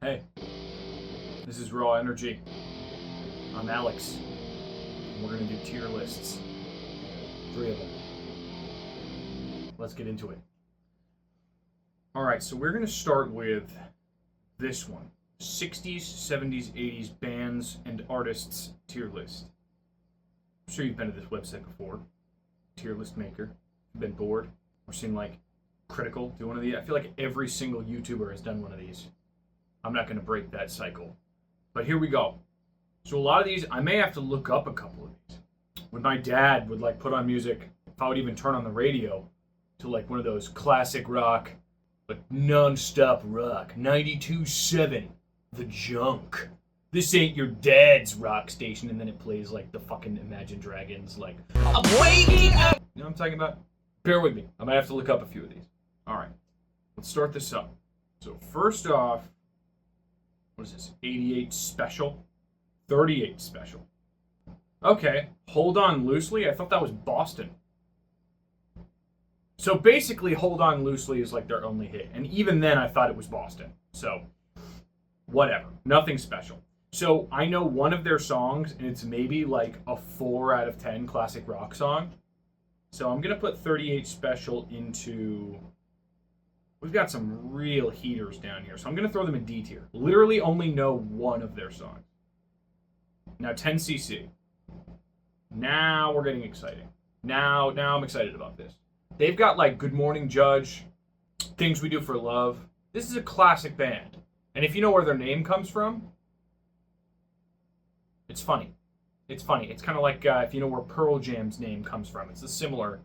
Hey, this is Raw Energy. I'm Alex, and we're going to do tier lists. 3 of them. Let's get into it. Alright, so we're going to start with this one. 60s, 70s, 80s bands and artists tier list. I'm sure you've been to this website before. Tier list maker. Been bored? Or seen like Critical do one of these? I feel like every single YouTuber has done one of these. I'm not going to break that cycle. But here we go. So a lot of these, I may have to look up a couple of these. When my dad would like put on music, if I would even turn on the radio to like one of those classic rock, like non-stop rock, 92.7, The Junk. This ain't your dad's rock station, and then it plays like the fucking Imagine Dragons, like, I'm waking up! You know what I'm talking about? Bear with me. I might have to look up a few of these. Alright, let's start this up. So first off, what is this? 88 Special? 38 Special. Okay, Hold On Loosely? I thought that was Boston. So basically, Hold On Loosely is like their only hit. And even then, I thought it was Boston. So, whatever. Nothing special. So, I know one of their songs, and it's maybe like a 4 out of 10 classic rock song. So, I'm going to put 38 Special into... We've got some real heaters down here. So, I'm going to throw them in D tier. Literally only know one of their songs. Now, 10cc. Now we're getting exciting. Now I'm excited about this. They've got like Good Morning Judge, Things We Do for Love. This is a classic band. And if you know where their name comes from, it's funny. It's funny. It's kind of like if you know where Pearl Jam's name comes from. It's a similar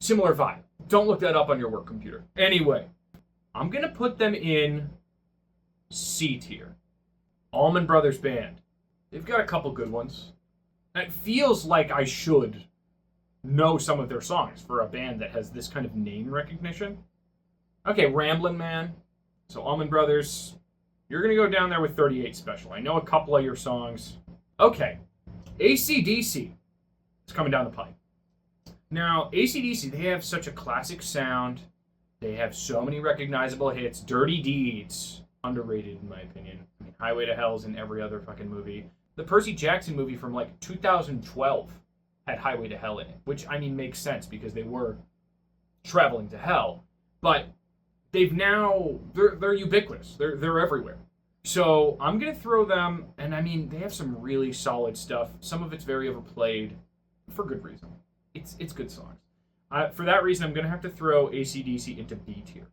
vibe. Don't look that up on your work computer. Anyway, I'm going to put them in C tier. Allman Brothers Band. They've got a couple good ones. It feels like I should know some of their songs for a band that has this kind of name recognition. Okay, Ramblin' Man. So Allman Brothers, you're going to go down there with 38 Special. I know a couple of your songs. Okay, AC/DC is coming down the pipe. Now, AC/DC, they have such a classic sound. They have so many recognizable hits. Dirty Deeds, underrated in my opinion. I mean, Highway to Hell's in every other fucking movie. The Percy Jackson movie from like 2012 had Highway to Hell in it, which I mean makes sense because they were traveling to hell. But they've now they're ubiquitous. They're everywhere. So I'm gonna throw them, and I mean they have some really solid stuff. Some of it's very overplayed, for good reason. It's good songs. For that reason, I'm gonna have to throw AC/DC into B tier.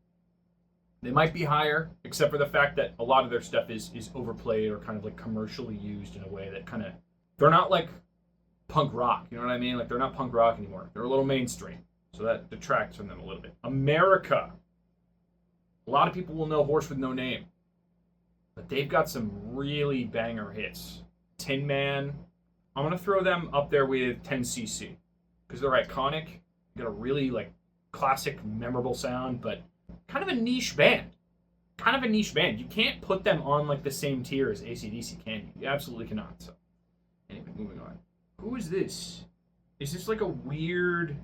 They might be higher, except for the fact that a lot of their stuff is overplayed or kind of like commercially used in a way that kind of... They're not like punk rock, you know what I mean? Like they're not punk rock anymore. They're a little mainstream, so that detracts from them a little bit. America. A lot of people will know Horse with No Name, but they've got some really banger hits. Tin Man. I'm going to throw them up there with 10cc because they're iconic. They got a really like classic, memorable sound, but kind of a niche band. You can't put them on like the same tier as AC/DC, can you? You absolutely cannot. So, anyway, moving on. Who is this? Is this like a weird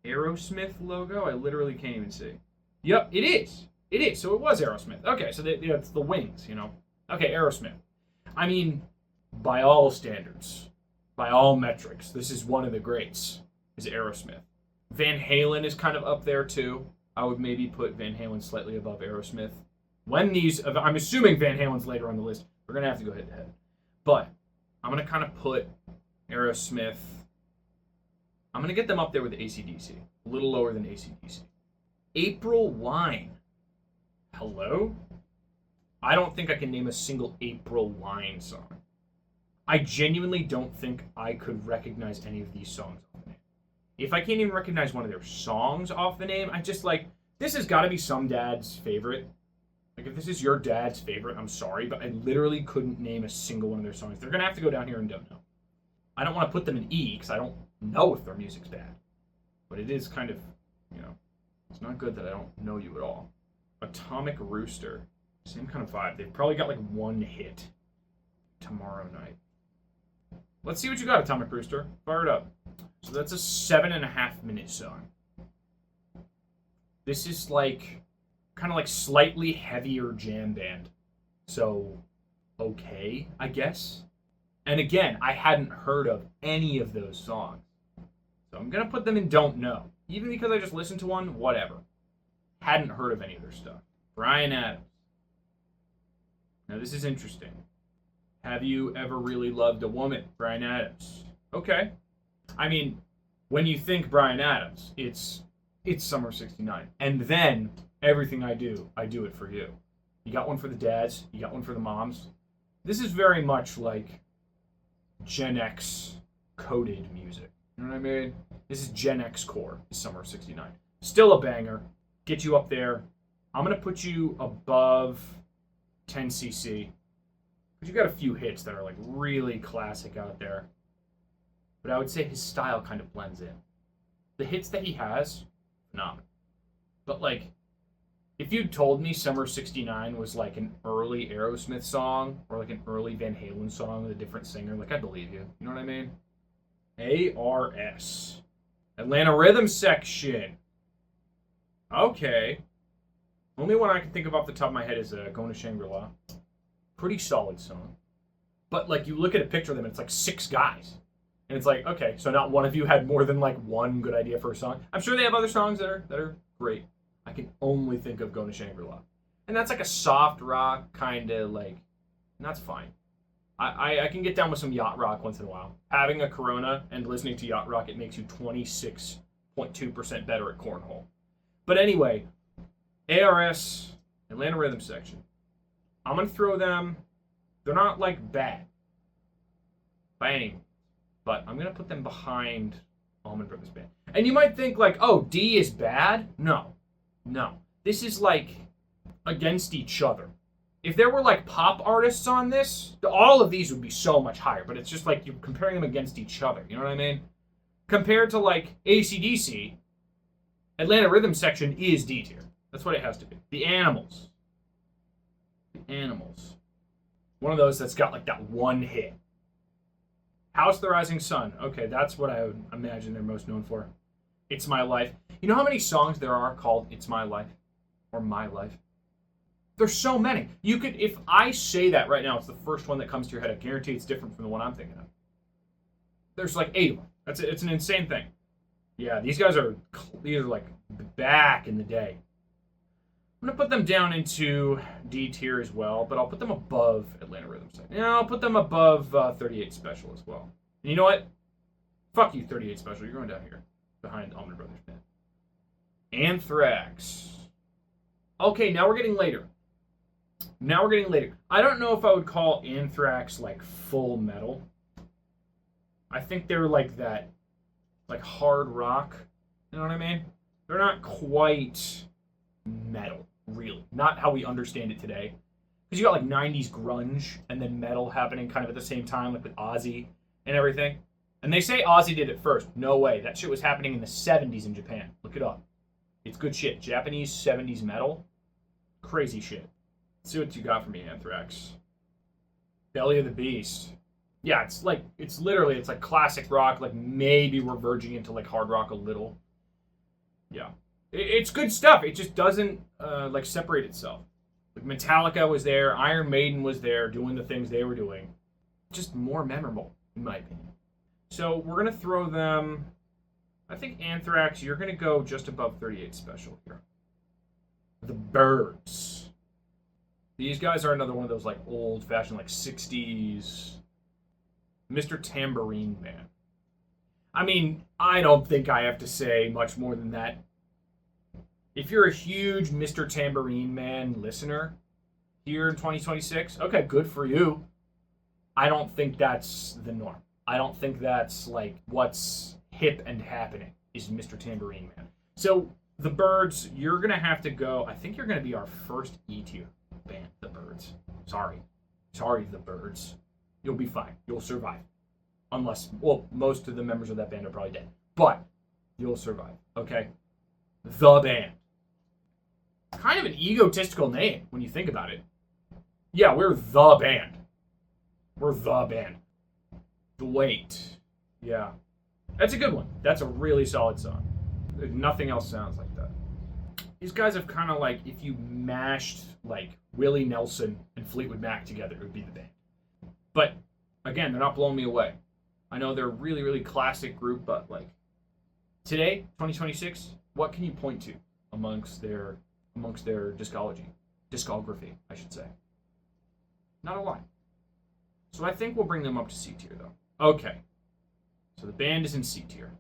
Aerosmith logo? I literally can't even see. Yep, it is. It is. So it was Aerosmith. Okay, so it's the wings, you know. Okay, Aerosmith. I mean, by all standards, by all metrics, this is one of the greats, is Aerosmith. Van Halen is kind of up there too. I would maybe put Van Halen slightly above Aerosmith. I'm assuming Van Halen's later on the list. We're going to have to go head to head. But I'm going to kind of put Aerosmith, I'm going to get them up there with AC/DC. A little lower than AC/DC. April Wine. Hello? I don't think I can name a single April Wine song. I genuinely don't think I could recognize any of these songs off the name. If I can't even recognize one of their songs off the name, I just like, this has got to be some dad's favorite. Like, if this is your dad's favorite, I'm sorry, but I literally couldn't name a single one of their songs. They're going to have to go down here and don't know. I don't want to put them in E, because I don't know if their music's bad. But it is kind of, you know, it's not good that I don't know you at all. Atomic Rooster. Same kind of vibe. They've probably got like one hit. Tomorrow Night. Let's see what you got, Atomic Rooster. Fire it up. So that's a 7.5 minute song. This is like kind of like slightly heavier jam band. So, okay, I guess. And again, I hadn't heard of any of those songs. So I'm going to put them in don't know. Even because I just listened to one, whatever. Hadn't heard of any of their stuff. Bryan Adams. Now this is interesting. Have you ever really loved a woman? Bryan Adams. Okay. I mean, when you think Bryan Adams, it's Summer of '69. And then, everything I do it for you. You got one for the dads, you got one for the moms. This is very much like Gen X coded music. You know what I mean? This is Gen X core, is Summer of '69. Still a banger. Get you up there. I'm going to put you above 10cc. Because you got a few hits that are like really classic out there. But I would say his style kind of blends in. The hits that he has, phenomenal. But like, if you'd told me Summer of '69 was like an early Aerosmith song or like an early Van Halen song with a different singer, like I'd believe you. You know what I mean? ARS. Atlanta Rhythm Section. Okay. Only one I can think of off the top of my head is Going to Shangri-La. Pretty solid song. But like you look at a picture of them and it's like 6 guys. And it's like, okay, so not one of you had more than like one good idea for a song. I'm sure they have other songs that are great. I can only think of Going to Shangri-La. And that's like a soft rock kind of like, and that's fine. I can get down with some yacht rock once in a while. Having a Corona and listening to yacht rock, it makes you 26.2% better at cornhole. But anyway, ARS, Atlanta Rhythm Section. I'm going to throw them, they're not like bad by any means, but I'm going to put them behind Allman Brothers Band. And you might think like, oh, D is bad? No. This is like against each other. If there were like pop artists on this, all of these would be so much higher, but it's just like you're comparing them against each other. You know what I mean? Compared to like AC/DC, Atlanta Rhythm Section is D tier. That's what it has to be. The Animals. One of those that's got like that one hit. House of the Rising Sun. Okay, that's what I would imagine they're most known for. It's My Life. You know how many songs there are called It's My Life? Or My Life? There's so many. You could, if I say that right now, it's the first one that comes to your head. I guarantee it's different from the one I'm thinking of. There's like 8 of them. It's an insane thing. Yeah, these are like back in the day. I'm going to put them down into D tier as well, but I'll put them above Atlanta Rhythm Section. Yeah, I'll put them above 38 Special as well. And you know what? Fuck you, 38 Special. You're going down here behind Allman Brothers Band. Anthrax. Okay, now we're getting later. I don't know if I would call Anthrax like full metal. I think they're like that, like hard rock. You know what I mean? They're not quite metal, really. Not how we understand it today. Because you got like 90s grunge and then metal happening kind of at the same time, like with Ozzy and everything. And they say Ozzy did it first. No way. That shit was happening in the 70s in Japan. Look it up. It's good shit. Japanese 70s metal. Crazy shit. Let's see what you got for me, Anthrax. Belly of the Beast. Yeah, it's like classic rock, like maybe we're verging into like hard rock a little. Yeah. It's good stuff. It just doesn't like separate itself. Like Metallica was there, Iron Maiden was there doing the things they were doing. Just more memorable, in my opinion. So we're going to throw them, I think Anthrax, you're going to go just above 38 Special here. The Byrds. These guys are another one of those like old-fashioned like 60s Mr. Tambourine Man. I mean, I don't think I have to say much more than that. If you're a huge Mr. Tambourine Man listener here in 2026, okay, good for you. I don't think that's the norm. I don't think that's like what's hip and happening is Mr. Tambourine Man. So the Byrds, you're going to have to go, I think you're going to be our first E-tier band, the Byrds. Sorry, the Byrds. You'll be fine. You'll survive. Unless, well, most of the members of that band are probably dead. But you'll survive, okay? The Band. Kind of an egotistical name when you think about it. Yeah, we're the band. We're the band. The Wait. Yeah. That's a good one. That's a really solid song. Nothing else sounds like that. these guys have kind of like, if you mashed like Willie Nelson and Fleetwood Mac together, it would be the band. But again, they're not blowing me away. I know they're a really, really classic group, but like today, 2026, what can you point to amongst their discography, I should say? Not a lot. So I think we'll bring them up to C tier though. Okay. So the band is in C tier.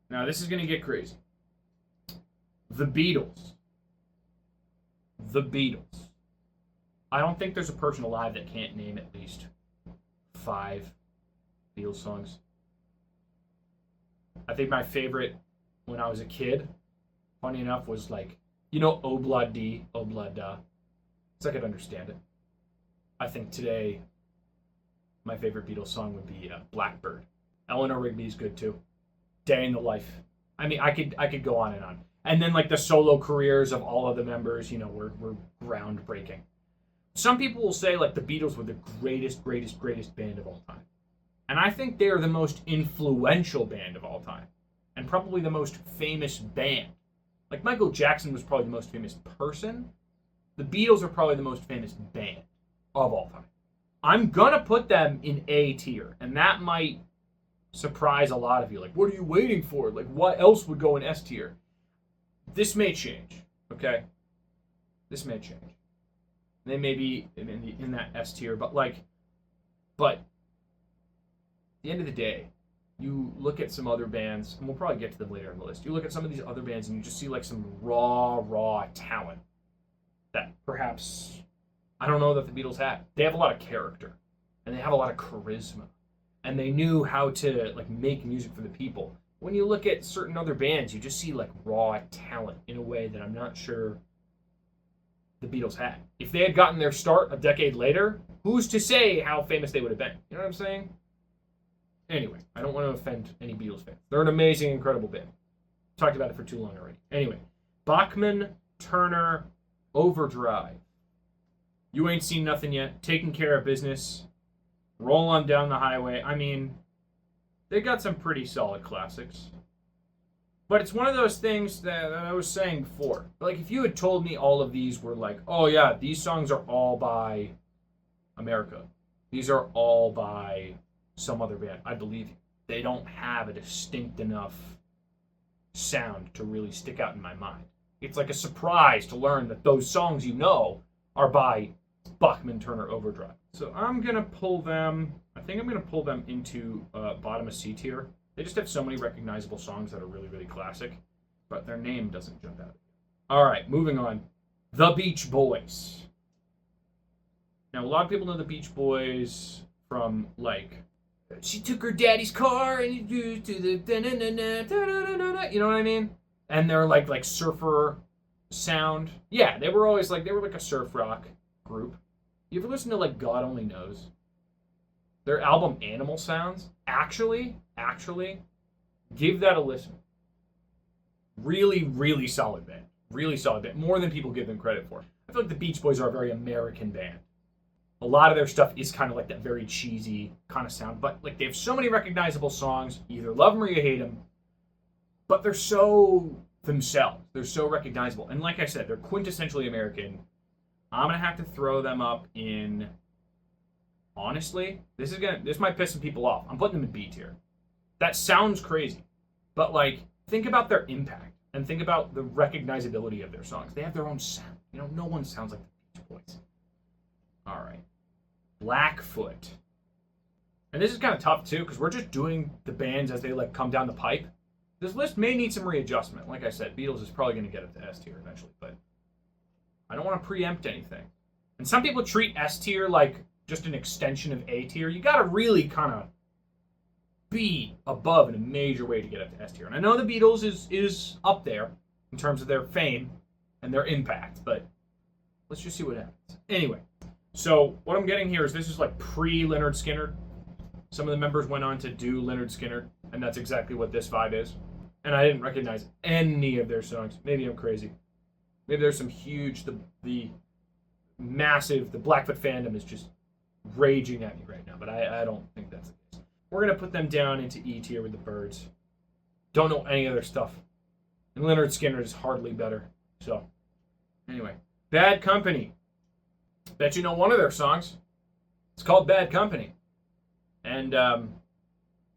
Now this is going to get crazy. The Beatles. The Beatles. I don't think there's a person alive that can't name at least 5 Beatles songs. I think my favorite when I was a kid, funny enough, was like, you know, Obla Di, Obla Da. So I could understand it. I think today, my favorite Beatles song would be Blackbird. Eleanor Rigby's good too. Day in the Life. I mean, I could go on and on. And then like the solo careers of all of the members, you know, were groundbreaking. Some people will say like the Beatles were the greatest band of all time. And I think they're the most influential band of all time. And probably the most famous band. Like Michael Jackson was probably the most famous person. The Beatles are probably the most famous band of all time. I'm gonna put them in A tier. And that might surprise a lot of you. Like, what are you waiting for? Like, what else would go in S tier? This may change, okay? This may change. They may be in that S tier, but at the end of the day, you look at some other bands, and we'll probably get to them later in the list. You look at some of these other bands, and you just see like some raw talent that perhaps, I don't know, that the Beatles had. They have a lot of character, and they have a lot of charisma, and they knew how to like make music for the people. When you look at certain other bands, you just see like raw talent in a way that I'm not sure the Beatles had. If they had gotten their start a decade later, who's to say how famous they would have been? You know what I'm saying? Anyway, I don't want to offend any Beatles fans. They're an amazing, incredible band. Talked about it for too long already. Anyway, Bachman, Turner, Overdrive. You Ain't Seen Nothing Yet, Taking Care of Business, Roll On Down the Highway. I mean, they got some pretty solid classics. But it's one of those things that I was saying before. Like, if you had told me all of these were like, oh yeah, these songs are all by America. These are all by some other band, I believe you. They don't have a distinct enough sound to really stick out in my mind. It's like a surprise to learn that those songs you know are by Bachman Turner Overdrive. So I'm going to pull them, I think I'm going to pull them into bottom of C tier. They just have so many recognizable songs that are really, really classic, but their name doesn't jump out. All right, moving on. The Beach Boys. Now, a lot of people know the Beach Boys from, like, she took her daddy's car and you to the you know what I mean? And they're like surfer sound. Yeah, they were always like, they were like a surf rock group. You ever listen to like God Only Knows? Their album Animal Sounds? Actually, give that a listen. Really solid band. Really solid band. More than people give them credit for. I feel like the Beach Boys are a very American band. A lot of their stuff is kind of like that very cheesy kind of sound, but like they have so many recognizable songs. You either love them or you hate them, but they're so themselves. They're so recognizable, and like I said, they're quintessentially American. I'm gonna have to throw them up in. Honestly, this might piss some people off. I'm putting them in B tier. That sounds crazy, but like think about their impact and think about the recognizability of their songs. They have their own sound. You know, no one sounds like the Beach Boys. All right. Blackfoot. And this is kind of tough too, because we're just doing the bands as they like come down the pipe. This list may need some readjustment. Like I said, Beatles is probably going to get it to S tier eventually, but I don't want to preempt anything. And some people treat S tier like just an extension of A tier. You got to really kind of be above in a major way to get up to S tier. And I know the Beatles is up there in terms of their fame and their impact, but let's just see what happens. Anyway. So what I'm getting here is this is like pre-Lynyrd Skynyrd. Some of the members went on to do Lynyrd Skynyrd, and that's exactly what this vibe is. And I didn't recognize any of their songs. Maybe I'm crazy. Maybe there's some huge, the massive, the Blackfoot fandom is just raging at me right now, but I don't think that's the case. We're going to put them down into E tier with the Byrds. Don't know any of their stuff. And Leonard Skinner is hardly better. So, anyway. Bad Company. Bet you know one of their songs. It's called Bad Company. And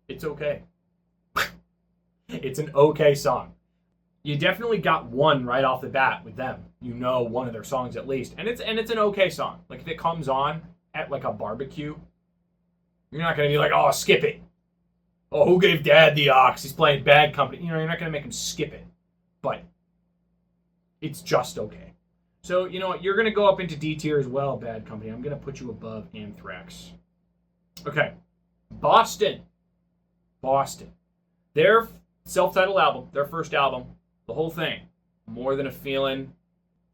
it's okay. It's an okay song. You definitely got one right off the bat with them. You know one of their songs at least. And it's an okay song. Like if it comes on at like a barbecue, you're not going to be like, oh, skip it. Oh, who gave Dad the ox? He's playing Bad Company. You're not going to make him skip it. But it's just okay. So, you know what? You're going to go up into D tier as well, Bad Company. I'm going to put you above Anthrax. Okay. Boston. Their self-titled album, their first album, the whole thing, More Than a Feeling.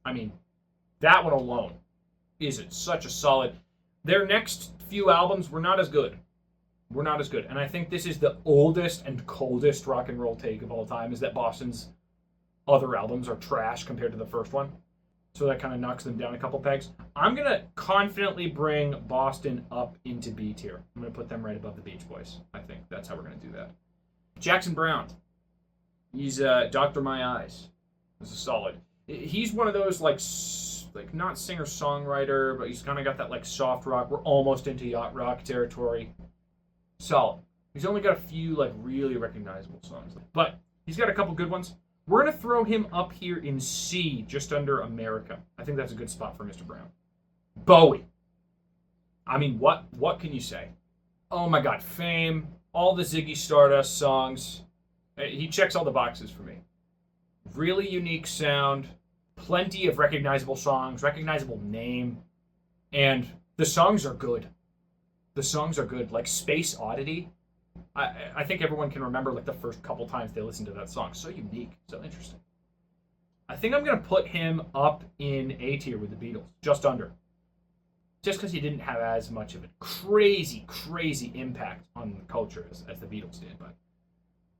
I mean, that one alone is such a solid. Their next few albums were not as good. And I think this is the oldest and coldest rock and roll take of all time, is that Boston's other albums are trash compared to the first one. So that kind of knocks them down a couple pegs. I'm going to confidently bring Boston up into B tier. I'm going to put them right above the Beach Boys. I think that's how we're going to do that. Jackson Browne. He's Dr. My Eyes. This is solid. He's one of those like not singer-songwriter, but he's kind of got that like soft rock. We're almost into yacht rock territory. Solid. He's only got a few like really recognizable songs, but he's got a couple good ones. We're going to throw him up here in C, just under America. I think that's a good spot for Mr. Browne. Bowie. I mean, what can you say? Oh my God, Fame, all the Ziggy Stardust songs. He checks all the boxes for me. Really unique sound, plenty of recognizable songs, recognizable name, and the songs are good. Like Space Oddity. I think everyone can remember like the first couple times they listened to that song. So unique, so interesting. I think I'm going to put him up in A tier with the Beatles, just under. Just because he didn't have as much of a crazy impact on the culture as the Beatles did. But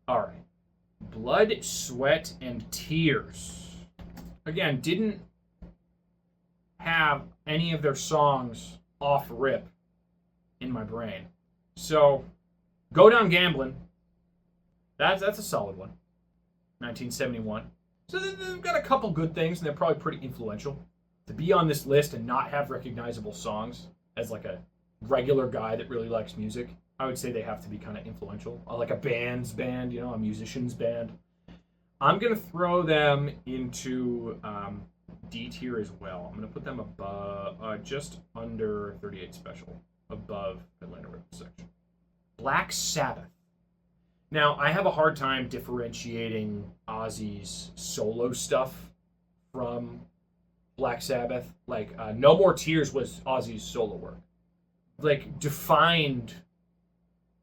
all right. Blood, Sweat, and Tears. Again, didn't have any of their songs off rip in my brain. So, Go Down Gambling. That's a solid one. 1971. So they've got a couple good things, and they're probably pretty influential. To be on this list and not have recognizable songs as like a regular guy that really likes music, I would say they have to be kind of influential. Like a band's band, you know, a musician's band. I'm going to throw them into D tier as well. I'm going to put them above, just under 38 Special, above Atlanta Rhythm Section. Black Sabbath. Now, I have a hard time differentiating Ozzy's solo stuff from Black Sabbath. Like, No More Tears was Ozzy's solo work. Like, defined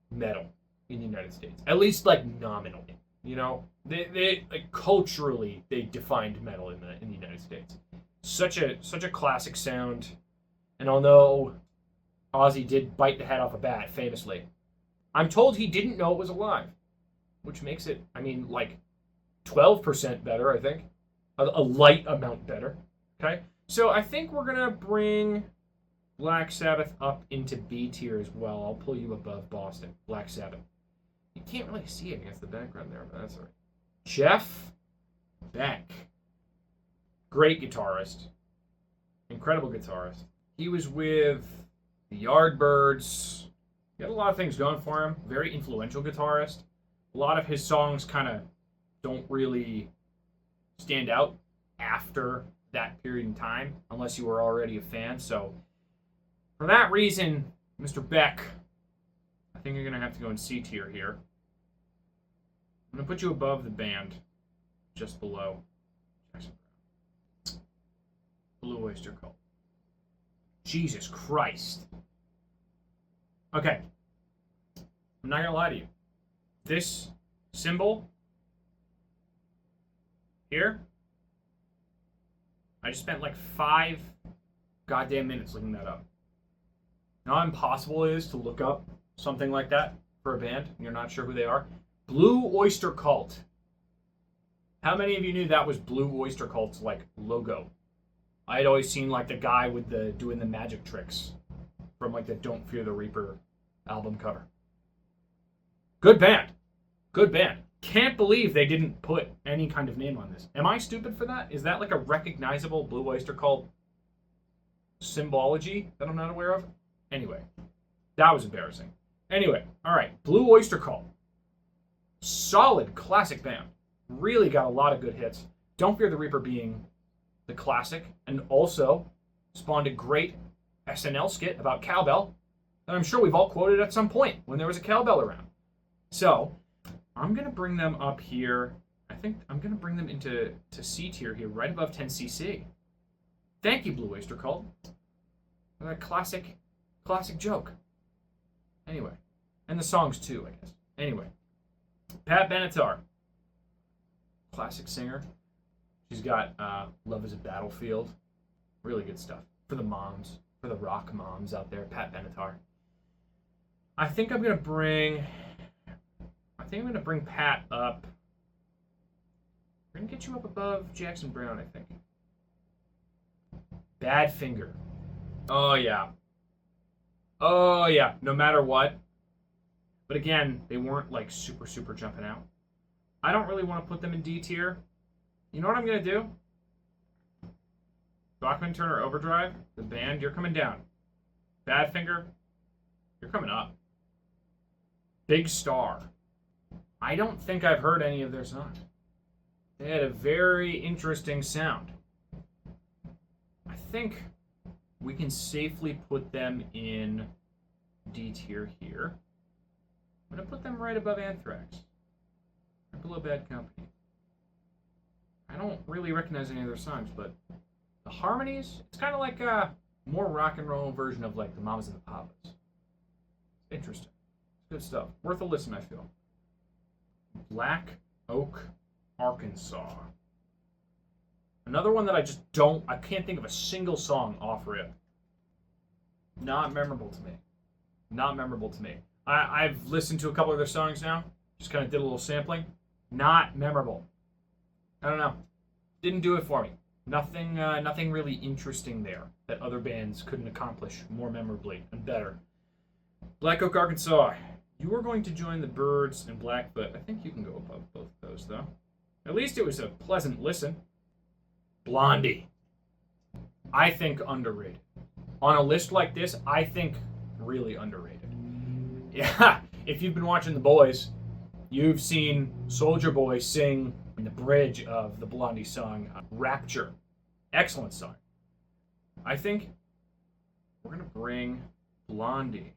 metal in the United States. At least, like, nominally. You know? They like, culturally, they defined metal in the United States. Such a classic sound. And although Ozzy did bite the head off a bat, famously, I'm told he didn't know it was alive, which makes it, I mean, like 12% better, I think. A light amount better. Okay? So I think we're going to bring Black Sabbath up into B tier as well. I'll pull you above Boston. Black Sabbath. You can't really see it against the background there, but that's all right. Jeff Beck. Great guitarist. Incredible guitarist. He was with the Yardbirds. He had a lot of things going for him. Very influential guitarist. A lot of his songs kind of don't really stand out after that period in time, unless you were already a fan. So, for that reason, Mr. Beck, I think you're going to have to go in C tier here. I'm going to put you above the band, just below Blue Oyster Cult. Jesus Christ. Okay. I'm not going to lie to you. This symbol here, I just spent like 5 goddamn minutes looking that up. You know how impossible it is to look up something like that for a band and you're not sure who they are? Blue Oyster Cult. How many of you knew that was Blue Oyster Cult's like logo? I had always seen like the guy with the doing the magic tricks from like the Don't Fear the Reaper album cover. Good band. Can't believe they didn't put any kind of name on this. Am I stupid for that? Is that like a recognizable Blue Oyster Cult symbology that I'm not aware of? Anyway, that was embarrassing. Anyway, all right, Blue Oyster Cult. Solid classic band. Really got a lot of good hits. Don't Fear the Reaper being the classic, and also spawned a great SNL skit about cowbell that I'm sure we've all quoted at some point when there was a cowbell around. So, I'm going to bring them up here. I think I'm going to bring them into C tier here, right above 10cc. Thank you, Blue Oyster Cult, for that classic joke. Anyway, and the songs too, I guess. Anyway, Pat Benatar, classic singer. She's got Love is a Battlefield. Really good stuff. For the moms, for the rock moms out there, Pat Benatar. I think I'm going to bring Pat up. We're going to get you up above Jackson Browne, I think. Badfinger. Oh, yeah. Oh, yeah. No matter what. But again, they weren't like super jumping out. I don't really want to put them in D tier. You know what I'm going to do? Bachman Turner Overdrive, the band, you're coming down. Badfinger, you're coming up. Big Star. I don't think I've heard any of their songs. They had a very interesting sound. I think we can safely put them in D tier here. I'm going to put them right above Anthrax. Right below Bad Company. I don't really recognize any of their songs, but the harmonies, it's kind of like a more rock and roll version of like the Mamas and the Papas. Interesting. Good stuff. Worth a listen, I feel. Black Oak, Arkansas. Another one that I can't think of a single song off rip. Not memorable to me. Not memorable to me. I've listened to a couple of their songs now. Just kind of did a little sampling. Not memorable. I don't know. Didn't do it for me. Nothing really interesting there that other bands couldn't accomplish more memorably and better. Black Oak, Arkansas. You were going to join the Byrds and Blackfoot. I think you can go above both of those, though. At least it was a pleasant listen. Blondie. I think underrated. On a list like this, I think really underrated. Yeah, if you've been watching The Boys, you've seen Soulja Boy sing in the bridge of the Blondie song, Rapture. Excellent song. I think we're going to bring Blondie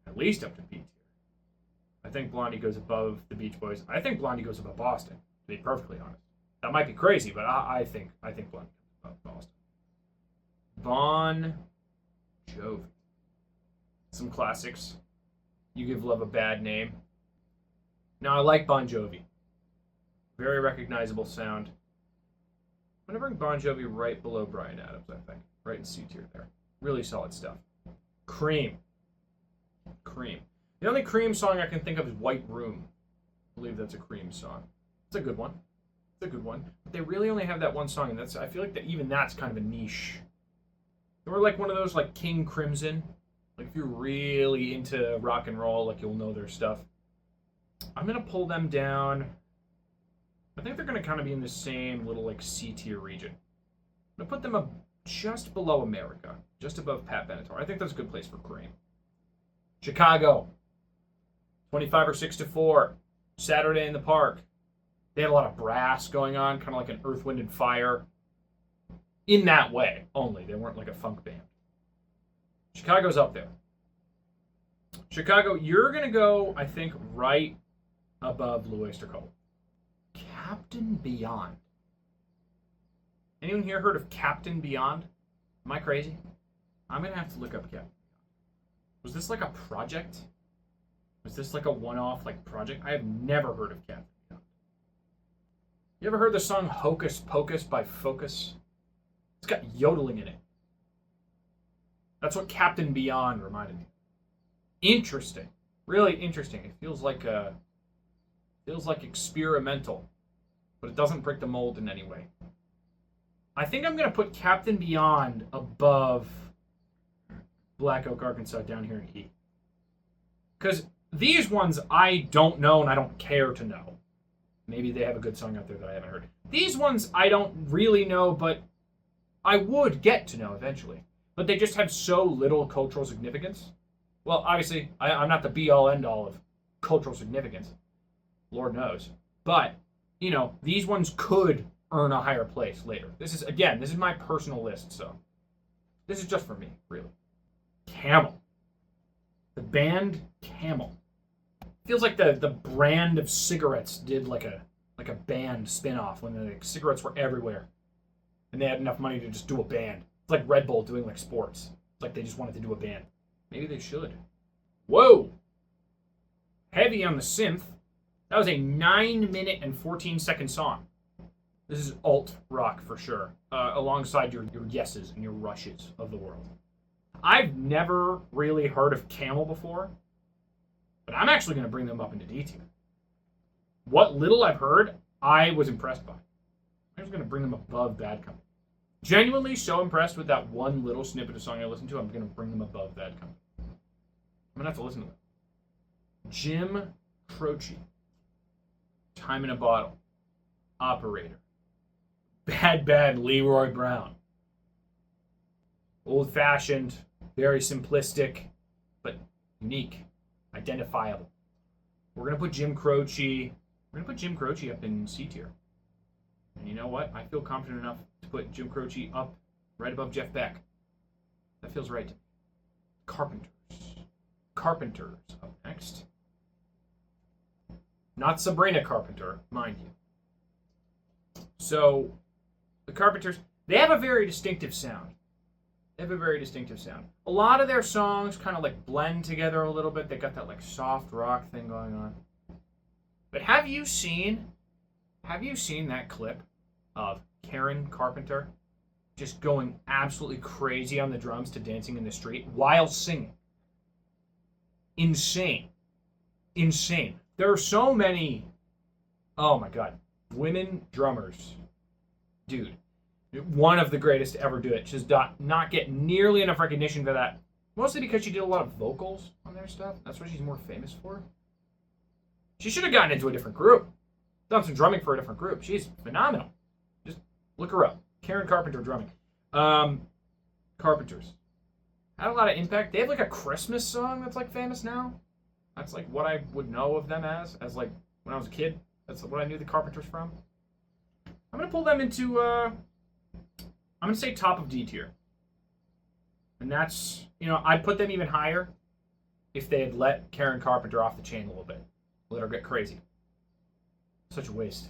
at least up to B tier. I think Blondie goes above the Beach Boys. I think Blondie goes above Boston, to be perfectly honest. That might be crazy, but I think Blondie goes above Boston. Bon Jovi. Some classics. You Give Love a Bad Name. Now, I like Bon Jovi. Very recognizable sound. I'm going to bring Bon Jovi right below Bryan Adams, I think. Right in C tier there. Really solid stuff. Cream. The only Cream song I can think of is White Room. I believe that's a Cream song. It's a good one. But they really only have that one song, and I feel like even that's kind of a niche. They were like one of those like King Crimson. Like if you're really into rock and roll, like you'll know their stuff. I'm going to pull them down. I think they're going to kind of be in the same little like C tier region. I'm going to put them up just below America, just above Pat Benatar. I think that's a good place for Cream. Chicago, 25 or 6 to 4, Saturday in the Park. They had a lot of brass going on, kind of like an Earth, Wind, and Fire. In that way only. They weren't like a funk band. Chicago's up there. Chicago, you're going to go, I think, right above Blue Oyster Cult. Captain Beyond. Anyone here heard of Captain Beyond? Am I crazy? I'm going to have to look up Captain Beyond. Was this like a project? Was this like a one-off like project? I have never heard of Captain Beyond. You ever heard the song Hocus Pocus by Focus? It's got yodeling in it. That's what Captain Beyond reminded me. Interesting. Really interesting. It feels like experimental, but it doesn't break the mold in any way. I think I'm going to put Captain Beyond above Black Oak, Arkansas down here in E. Because These ones I don't know and I don't care to know. Maybe they have a good song out there that I haven't heard. These ones I don't really know, but I would get to know eventually. But they just have so little cultural significance. Well, obviously, I'm not the be-all, end-all of cultural significance. Lord knows. But, you know, these ones could earn a higher place later. This is my personal list, so this is just for me, really. Camel. The band Camel. Feels like the brand of cigarettes did like a band spin-off when the cigarettes were everywhere. And they had enough money to just do a band. It's like Red Bull doing like sports. It's like they just wanted to do a band. Maybe they should. Whoa! Heavy on the synth. That was a 9-minute and 14-second song. This is alt rock for sure, alongside your yeses and your rushes of the world. I've never really heard of Camel before, but I'm actually going to bring them up into D tier. What little I've heard, I was impressed by. I'm just going to bring them above Bad Company. Genuinely so impressed with that one little snippet of song I listened to, I'm going to bring them above Bad Company. I'm going to have to listen to them. Jim Croce. Time in a Bottle. Operator. Bad Leroy Brown. Old-fashioned, very simplistic, but unique, identifiable. We're going to put Jim Croce up in C tier. And you know what? I feel confident enough to put Jim Croce up right above Jeff Beck. That feels right to me. Carpenters up next. Not Sabrina Carpenter, mind you. So, the Carpenters, they have a very distinctive sound. A lot of their songs kind of like blend together a little bit. They got that like soft rock thing going on. But have you seen that clip of Karen Carpenter just going absolutely crazy on the drums to Dancing in the Street while singing? Insane. There are so many, oh my God, women drummers. Dude, one of the greatest to ever do it. She's not get nearly enough recognition for that. Mostly because she did a lot of vocals on their stuff. That's what she's more famous for. She should have gotten into a different group. Done some drumming for a different group. She's phenomenal. Just look her up. Karen Carpenter drumming. Carpenters. Had a lot of impact. They have like a Christmas song that's like famous now. That's like what I would know of them as like when I was a kid. That's what I knew the Carpenters from. I'm going to pull them into, I'm going to say top of D tier. And that's, I'd put them even higher if they had let Karen Carpenter off the chain a little bit. Let her get crazy. Such a waste.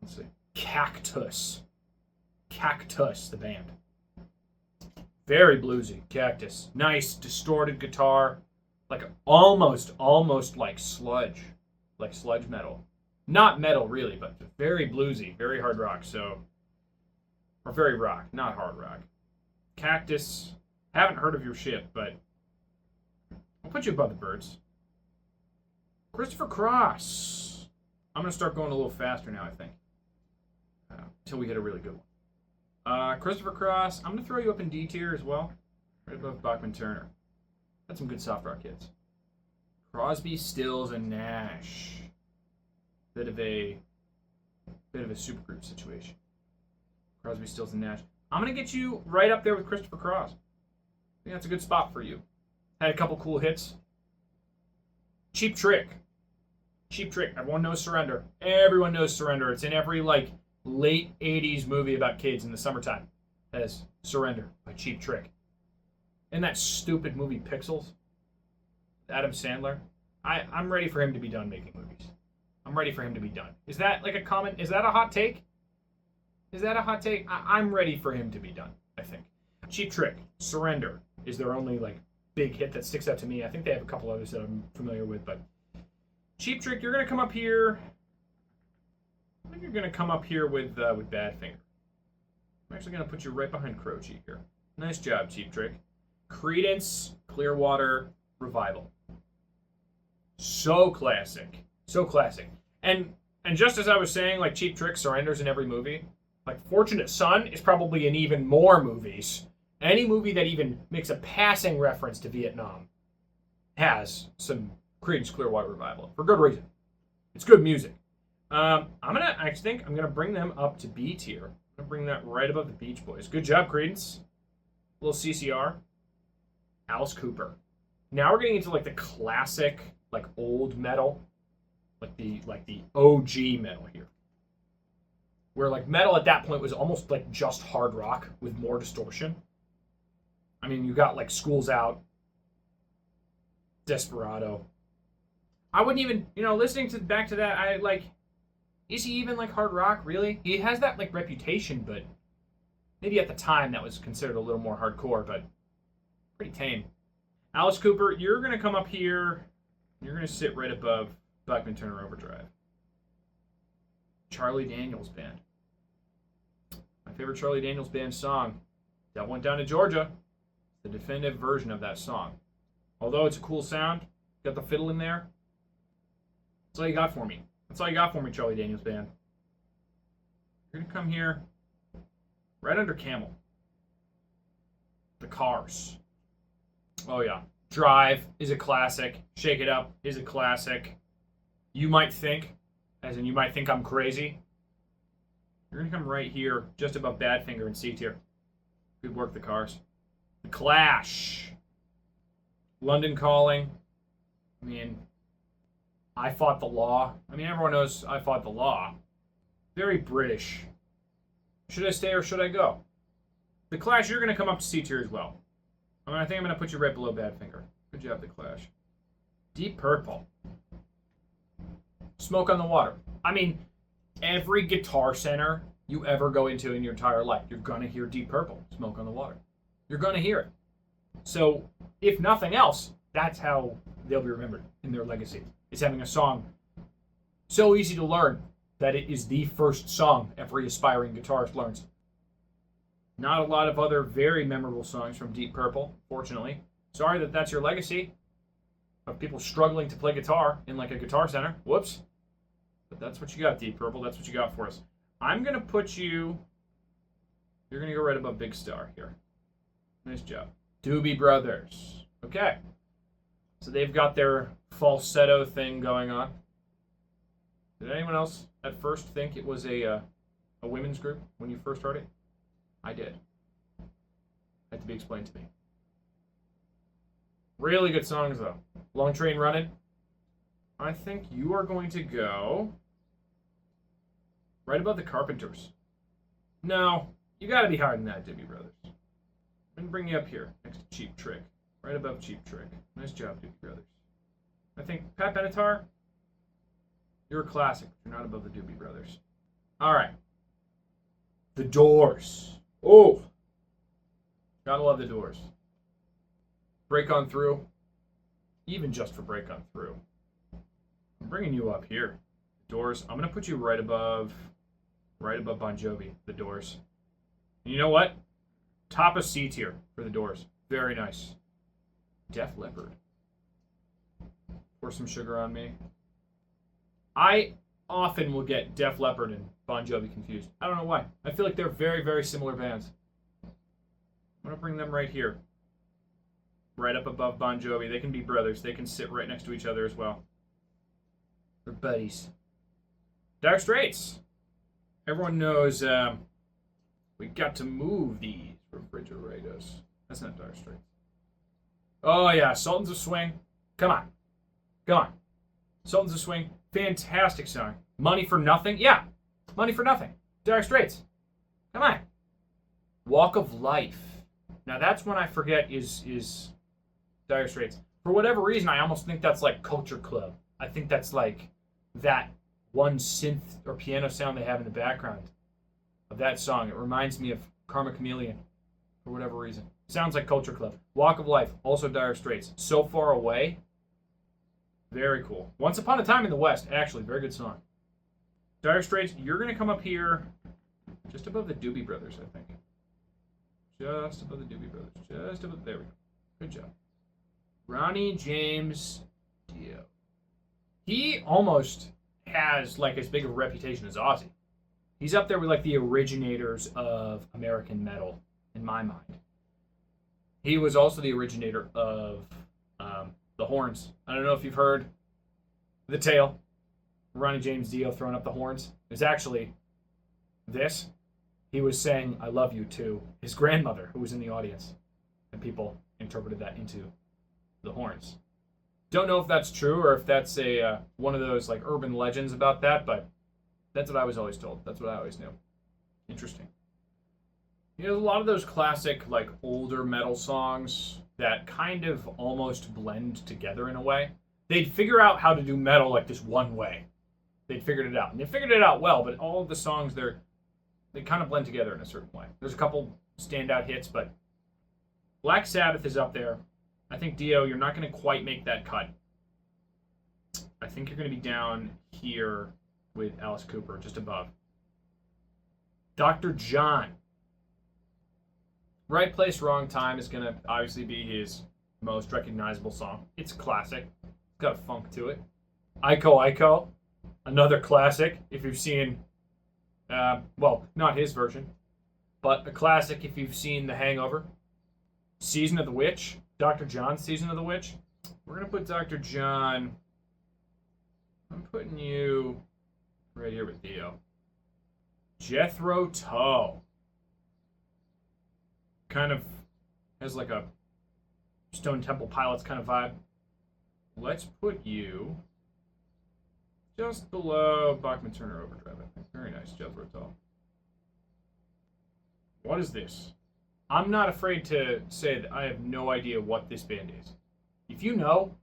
Let's see. Cactus, the band. Very bluesy. Cactus. Nice, distorted guitar. Like almost like sludge. Like sludge metal. Not metal, really, but very bluesy. Very hard rock, or very rock, not hard rock. Cactus. Haven't heard of your shit, but I'll put you above the Birds. Christopher Cross. I'm going to start going a little faster now, I think. Until we hit a really good one. Christopher Cross, I'm going to throw you up in D tier as well. Right above Bachman Turner. Had some good soft rock hits. Crosby, Stills, and Nash. Bit of a supergroup situation. Crosby, Stills, and Nash. I'm going to get you right up there with Christopher Cross. I think that's a good spot for you. Had a couple cool hits. Cheap Trick. Everyone knows Surrender. Everyone knows Surrender. It's in every, late 80s movie about kids in the summertime. As Surrender by Cheap Trick. And that stupid movie Pixels. Adam Sandler. I'm ready for him to be done making movies. I'm ready for him to be done. Is that like a comment? Is that a hot take? I'm ready for him to be done, I think. Cheap Trick. Surrender is their only, big hit that sticks out to me. I think they have a couple others that I'm familiar with, but Cheap Trick, you're going to come up here. I think you're going to come up here with Badfinger. I'm actually going to put you right behind Croce here. Nice job, Cheap Trick. Creedence Clearwater Revival. So classic. And just as I was saying, Cheap Trick surrenders in every movie, Fortunate Son is probably in even more movies. Any movie that even makes a passing reference to Vietnam has some Creedence Clearwater Revival for good reason. It's good music. I think I'm gonna bring them up to B tier. I'm gonna bring that right above the Beach Boys. Good job, Creedence. A little CCR. Alice Cooper. Now we're getting into like the classic, like old metal, like the OG metal here. Where like metal at that point was almost like just hard rock with more distortion. I mean, you got like Schools Out, Desperado. I wouldn't even, listening to back to that, I like, is he even like hard rock, really? He has that like reputation, but maybe at the time that was considered a little more hardcore, but pretty tame. Alice Cooper, you're going to come up here. You're going to sit right above Bachman Turner Overdrive. Charlie Daniels Band. My favorite Charlie Daniels Band song, That Went Down to Georgia. The definitive version of that song. Although it's a cool sound, got the fiddle in there. That's all you got for me. That's all you got for me, Charlie Daniels Band. You're going to come here right under Camel. The Cars. Oh, yeah. Drive is a classic. Shake It Up is a classic. You Might Think, as in you might think I'm crazy. You're going to come right here, just above Badfinger and C tier. Good work, the Cars. The Clash. London Calling. I mean, I Fought the Law. I mean, everyone knows I Fought the Law. Very British. Should I stay or should I go? The Clash, you're going to come up to C tier as well. I think I'm going to put you right below Badfinger. Good job, The Clash. Deep Purple. Smoke on the Water. I mean, every Guitar Center you ever go into in your entire life, you're going to hear Deep Purple, Smoke on the Water. You're going to hear it. So, if nothing else, that's how they'll be remembered in their legacy. Is having a song so easy to learn that it is the first song every aspiring guitarist learns. Not a lot of other very memorable songs from Deep Purple, fortunately. Sorry that that's your legacy of people struggling to play guitar in like a Guitar Center. Whoops. But that's what you got, Deep Purple. That's what you got for us. I'm going to put you... You're going to go right above Big Star here. Nice job. Doobie Brothers. Okay. So they've got their falsetto thing going on. Did anyone else at first think it was a women's group when you first heard it? I did. Had to be explained to me. Really good songs, though. Long Train Running. I think you are going to go right above the Carpenters. No, you got to be higher than that, Doobie Brothers. I'm going to bring you up here, next to Cheap Trick. Right above Cheap Trick. Nice job, Doobie Brothers. I think Pat Benatar, you're a classic. You're not above the Doobie Brothers. All right. The Doors. Oh, gotta love the Doors. Break On Through, even just for Break On Through. I'm bringing you up here. Doors. I'm gonna put you right above Bon Jovi. The Doors. And you know what? Top of C tier for the Doors. Very nice. Def Leppard. Pour Some Sugar on Me. I often will get Def Leppard and Bon Jovi confused. I don't know why. I feel like they're very, very similar bands. I'm going to bring them right here. Right up above Bon Jovi. They can be brothers. They can sit right next to each other as well. They're buddies. Dire Straits. Everyone knows we got to move these refrigerators. That's not Dire Straits. Oh, yeah. Sultans of Swing. Come on. Come on. Sultans of Swing. Fantastic song. Money for Nothing? Yeah. Money for Nothing. Dire Straits. Come on. Walk of Life. Now that's one I forget is Dire Straits. For whatever reason, I almost think that's like Culture Club. I think that's like that one synth or piano sound they have in the background of that song. It reminds me of Karma Chameleon for whatever reason. Sounds like Culture Club. Walk of Life, also Dire Straits. So Far Away. Very cool. Once Upon a Time in the West, actually, very good song. Dire Straits, you're going to come up here just above the Doobie Brothers, I think. Just above the Doobie Brothers. Just above, there we go. Good job. Ronnie James Dio. He almost has like as big of a reputation as Ozzy. He's up there with like the originators of American metal, in my mind. He was also the originator of the horns. I don't know if you've heard the tale. Ronnie James Dio throwing up the horns. It was actually this. He was saying, I love you to his grandmother who was in the audience. And people interpreted that into the horns. Don't know if that's true or if that's a one of those like urban legends about that, but that's what I was always told. That's what I always knew. Interesting. You know, a lot of those classic, like, older metal songs that kind of almost blend together in a way. They'd figure out how to do metal like this one way. They'd figured it out. And they figured it out well, but all of the songs, they kind of blend together in a certain way. There's a couple standout hits, but Black Sabbath is up there. I think, Dio, you're not going to quite make that cut. I think you're going to be down here with Alice Cooper, just above. Dr. John. Right Place, Wrong Time is going to obviously be his most recognizable song. It's a classic. It's got a funk to it. Iko Iko, another classic if you've seen, well, not his version, but a classic if you've seen The Hangover. Season of the Witch, Dr. John's Season of the Witch. We're going to put Dr. John, I'm putting you right here with Dio. Jethro Tull. Kind of has like a Stone Temple Pilots kind of vibe. Let's put you just below Bachman Turner Overdrive, I think. Very nice, Jethro Tull. What is this? I'm not afraid to say that I have no idea what this band is. If you know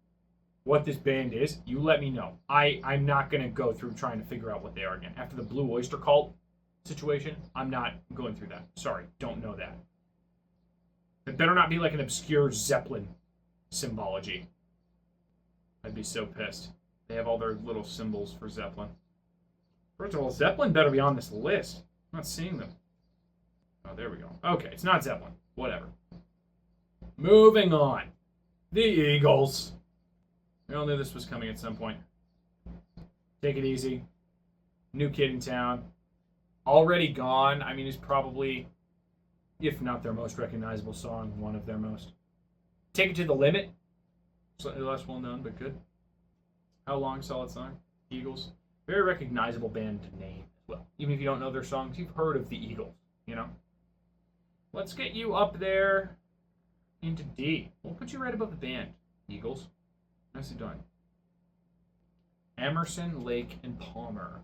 what this band is, you let me know. I'm not going to go through trying to figure out what they are again. After the Blue Oyster Cult situation, I'm not going through that. Sorry, don't know that. It better not be like an obscure Zeppelin symbology. I'd be so pissed. They have all their little symbols for Zeppelin. First of all, Zeppelin better be on this list. I'm not seeing them. Oh, there we go. Okay, it's not Zeppelin. Whatever. Moving on. The Eagles. We all knew this was coming at some point. Take It Easy. New Kid in Town. Already Gone. I mean, is probably, if not their most recognizable song, one of their most. Take It to the Limit. Slightly less well known, but good. How Long? Solid song. Eagles. Very recognizable band name as well. Even if you don't know their songs, you've heard of the Eagles, you know? Let's get you up there into D. We'll put you right above the band, Eagles. Nicely done. Emerson, Lake, and Palmer.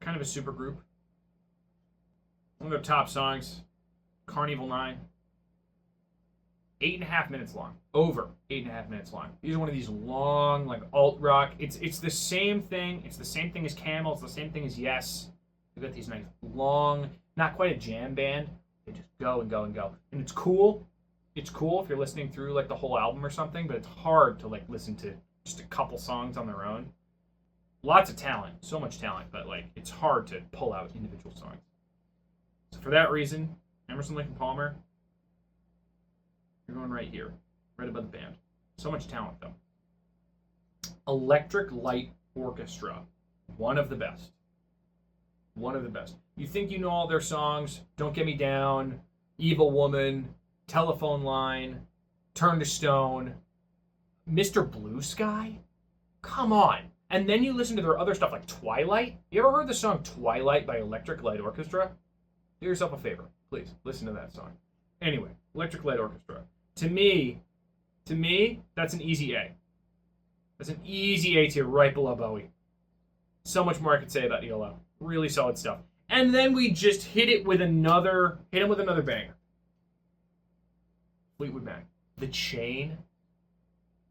Kind of a super group. One of their top songs, Carnival 9. 8.5 minutes long. Over 8.5 minutes long. These are one of these long, like, alt-rock. It's the same thing. It's the same thing as Camel. It's the same thing as Yes. They've got these nice, long, not quite a jam band. They just go and go and go. And it's cool. It's cool if you're listening through, like, the whole album or something, but it's hard to, like, listen to just a couple songs on their own. Lots of talent. So much talent, but, like, it's hard to pull out individual songs. So for that reason, Emerson, Lake, and Palmer, you're going right here, right above the band. So much talent, though. Electric Light Orchestra, one of the best. One of the best. You think you know all their songs? Don't Get Me Down, Evil Woman, Telephone Line, Turn to Stone, Mr. Blue Sky? Come on. And then you listen to their other stuff like Twilight. You ever heard the song Twilight by Electric Light Orchestra? Do yourself a favor. Please, listen to that song. Anyway, Electric Light Orchestra. To me, that's an easy A. That's an easy A tier right below Bowie. So much more I could say about ELO. Really solid stuff. And then we just hit him with another banger. Fleetwood Mac. The Chain.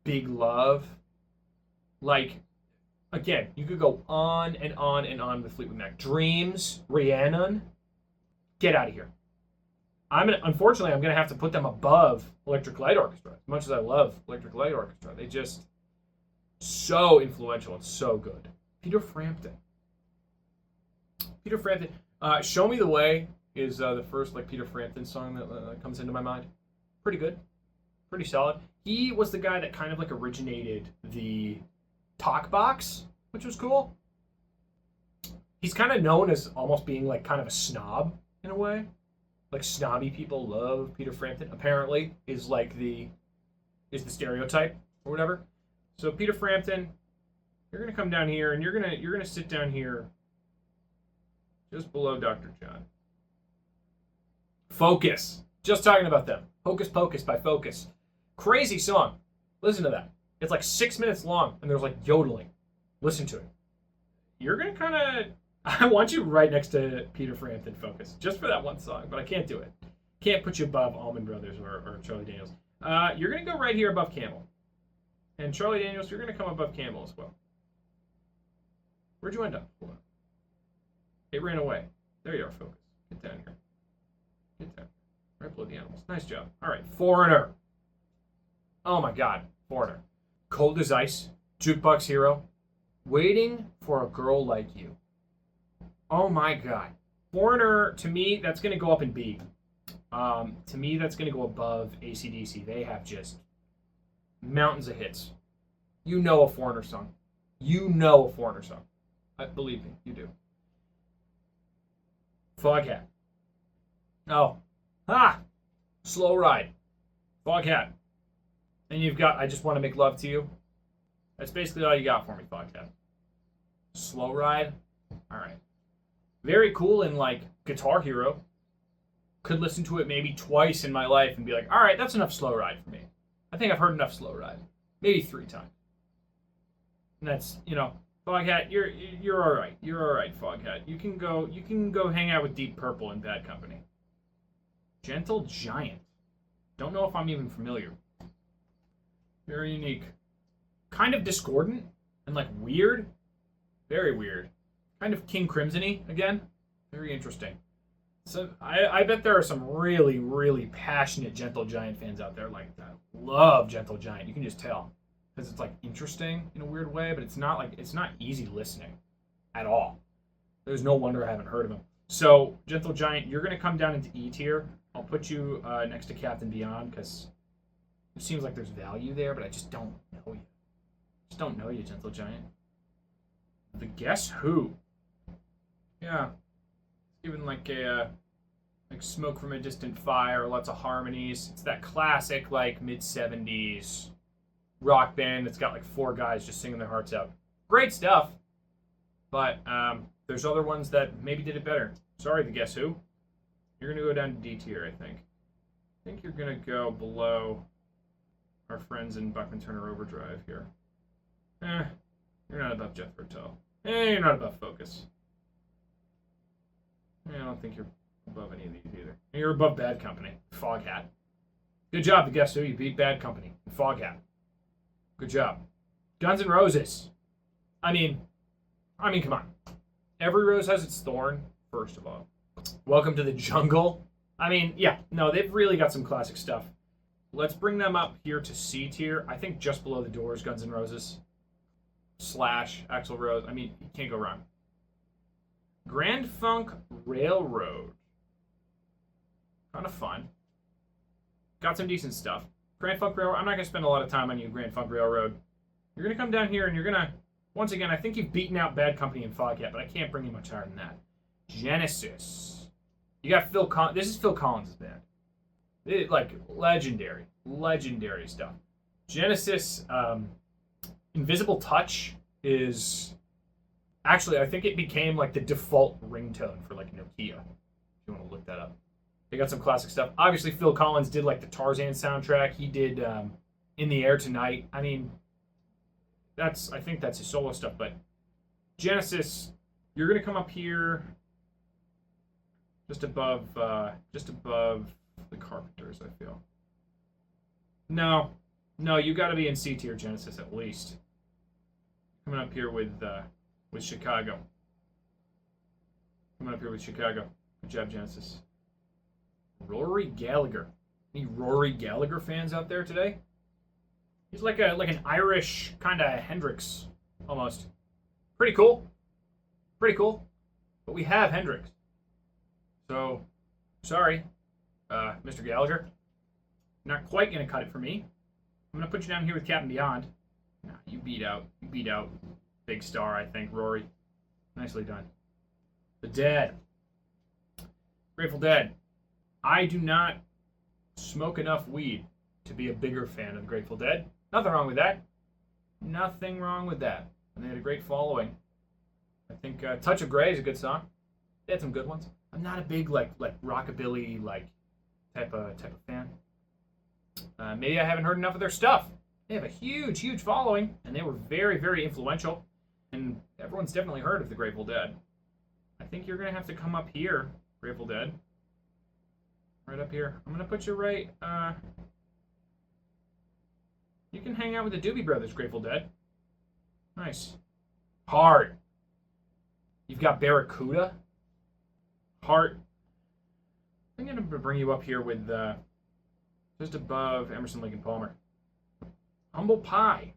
Big Love. Like, again, you could go on and on and on with Fleetwood Mac. Dreams. Rhiannon. Get out of here. Unfortunately, I'm going to have to put them above Electric Light Orchestra. As much as I love Electric Light Orchestra, they just so influential and so good. Peter Frampton. Show Me the Way is the first like Peter Frampton song that comes into my mind. Pretty good. Pretty solid. He was the guy that kind of like originated the talk box, which was cool. He's kind of known as almost being like kind of a snob in a way. Like snobby people love Peter Frampton, apparently, is the stereotype. or whatever. So Peter Frampton, you're gonna come down here and you're gonna sit down here just below Dr. John. Focus. Just talking about them. Hocus Pocus by Focus. Crazy song. Listen to that. It's like 6 minutes long and there's like yodeling. Listen to it. You're gonna kind of. I want you right next to Peter Frampton, Focus, just for that one song, but I can't do it. Can't put you above Allman Brothers or Charlie Daniels. You're gonna go right here above Campbell, and Charlie Daniels, you're gonna come above Campbell as well. Where'd you end up? Hold on. It ran away. There you are, Focus. Get down here. Get down. Right below the animals. Nice job. All right, Foreigner. Oh my God, Foreigner. Cold as Ice. Jukebox Hero. Waiting for a Girl Like You. Oh my God. Foreigner, to me, that's going to go up in B. To me, that's going to go above AC/DC. They have just mountains of hits. You know a Foreigner song. You know a Foreigner song. Believe me, you do. Foghat. Oh. Slow Ride. Foghat. And you've got I Just Want to Make Love to You. That's basically all you got for me, Foghat. Slow Ride. All right. Very cool in like Guitar Hero. Could listen to it maybe twice in my life and be like, all right, that's enough Slow Ride for me. I think I've heard enough Slow Ride. Maybe 3 times. And that's, Foghat, you're all right. You're all right, Foghat. You can go hang out with Deep Purple in Bad Company. Gentle Giant. Don't know if I'm even familiar. Very unique. Kind of discordant and like weird. Very weird. Kind of King Crimson-y again. Very interesting. So I bet there are some really, really passionate Gentle Giant fans out there like that. Love Gentle Giant. You can just tell. Because it's like interesting in a weird way, but it's not easy listening at all. There's no wonder I haven't heard of him. So Gentle Giant, you're gonna come down into E tier. I'll put you next to Captain Beyond because it seems like there's value there, but I just don't know you. Just don't know you, Gentle Giant. The Guess Who. Yeah. Given like a like Smoke from a Distant Fire, lots of harmonies. It's that classic like mid-70s rock band that's got like 4 guys just singing their hearts out. Great stuff. But there's other ones that maybe did it better. Sorry, The Guess Who. You're going to go down to D tier, I think. I think you're going to go below our friends in Buckman Turner Overdrive here. You're not above Jethro Tull. You're not above Focus. I don't think you're above any of these either. You're above Bad Company. Foghat. Good job, The Guess Who. You beat Bad Company. Foghat. Good job. Guns N' Roses. I mean, come on. Every rose has its thorn, first of all. Welcome to the Jungle. I mean, yeah, no, they've really got some classic stuff. Let's bring them up here to C tier. I think just below the Doors, Guns N' Roses. / Axl Rose. I mean, you can't go wrong. Grand Funk Railroad. Kind of fun. Got some decent stuff. Grand Funk Railroad. I'm not going to spend a lot of time on you, Grand Funk Railroad. You're going to come down here and you're going to, once again, I think you've beaten out Bad Company and Foghat, but I can't bring you much higher than that. Genesis. You got Phil Collins. This is Phil Collins' band. Like, legendary stuff. Genesis, Invisible Touch is... Actually, I think it became like the default ringtone for like Nokia. If you want to look that up. They got some classic stuff. Obviously, Phil Collins did like the Tarzan soundtrack. He did In the Air Tonight. I mean, I think that's his solo stuff. But Genesis, you're gonna come up here, just above the Carpenters. I feel. No, you got to be in C tier, Genesis at least. Coming up here with Chicago. Coming up here with Chicago. Good job, Genesis. Rory Gallagher. Any Rory Gallagher fans out there today? He's like an Irish kind of Hendrix almost. Pretty cool. But we have Hendrix. So, sorry, Mr. Gallagher. Not quite gonna cut it for me. I'm gonna put you down here with Captain Beyond. Nah, you beat out Big Star, I think, Rory. Nicely done. The Dead. Grateful Dead. I do not smoke enough weed to be a bigger fan of the Grateful Dead. Nothing wrong with that. Nothing wrong with that. And they had a great following. I think Touch of Grey is a good song. They had some good ones. I'm not a big like rockabilly type of fan. Maybe I haven't heard enough of their stuff. They have a huge following, and they were very, very influential. And everyone's definitely heard of the Grateful Dead. I think you're gonna have to come up here, Grateful Dead. Right up here. I'm gonna put you right. You can hang out with the Doobie Brothers, Grateful Dead. Nice. Hard. You've got Barracuda. Heart. I'm going to bring you up here with just above Emerson, Lake and Palmer. Humble Pie.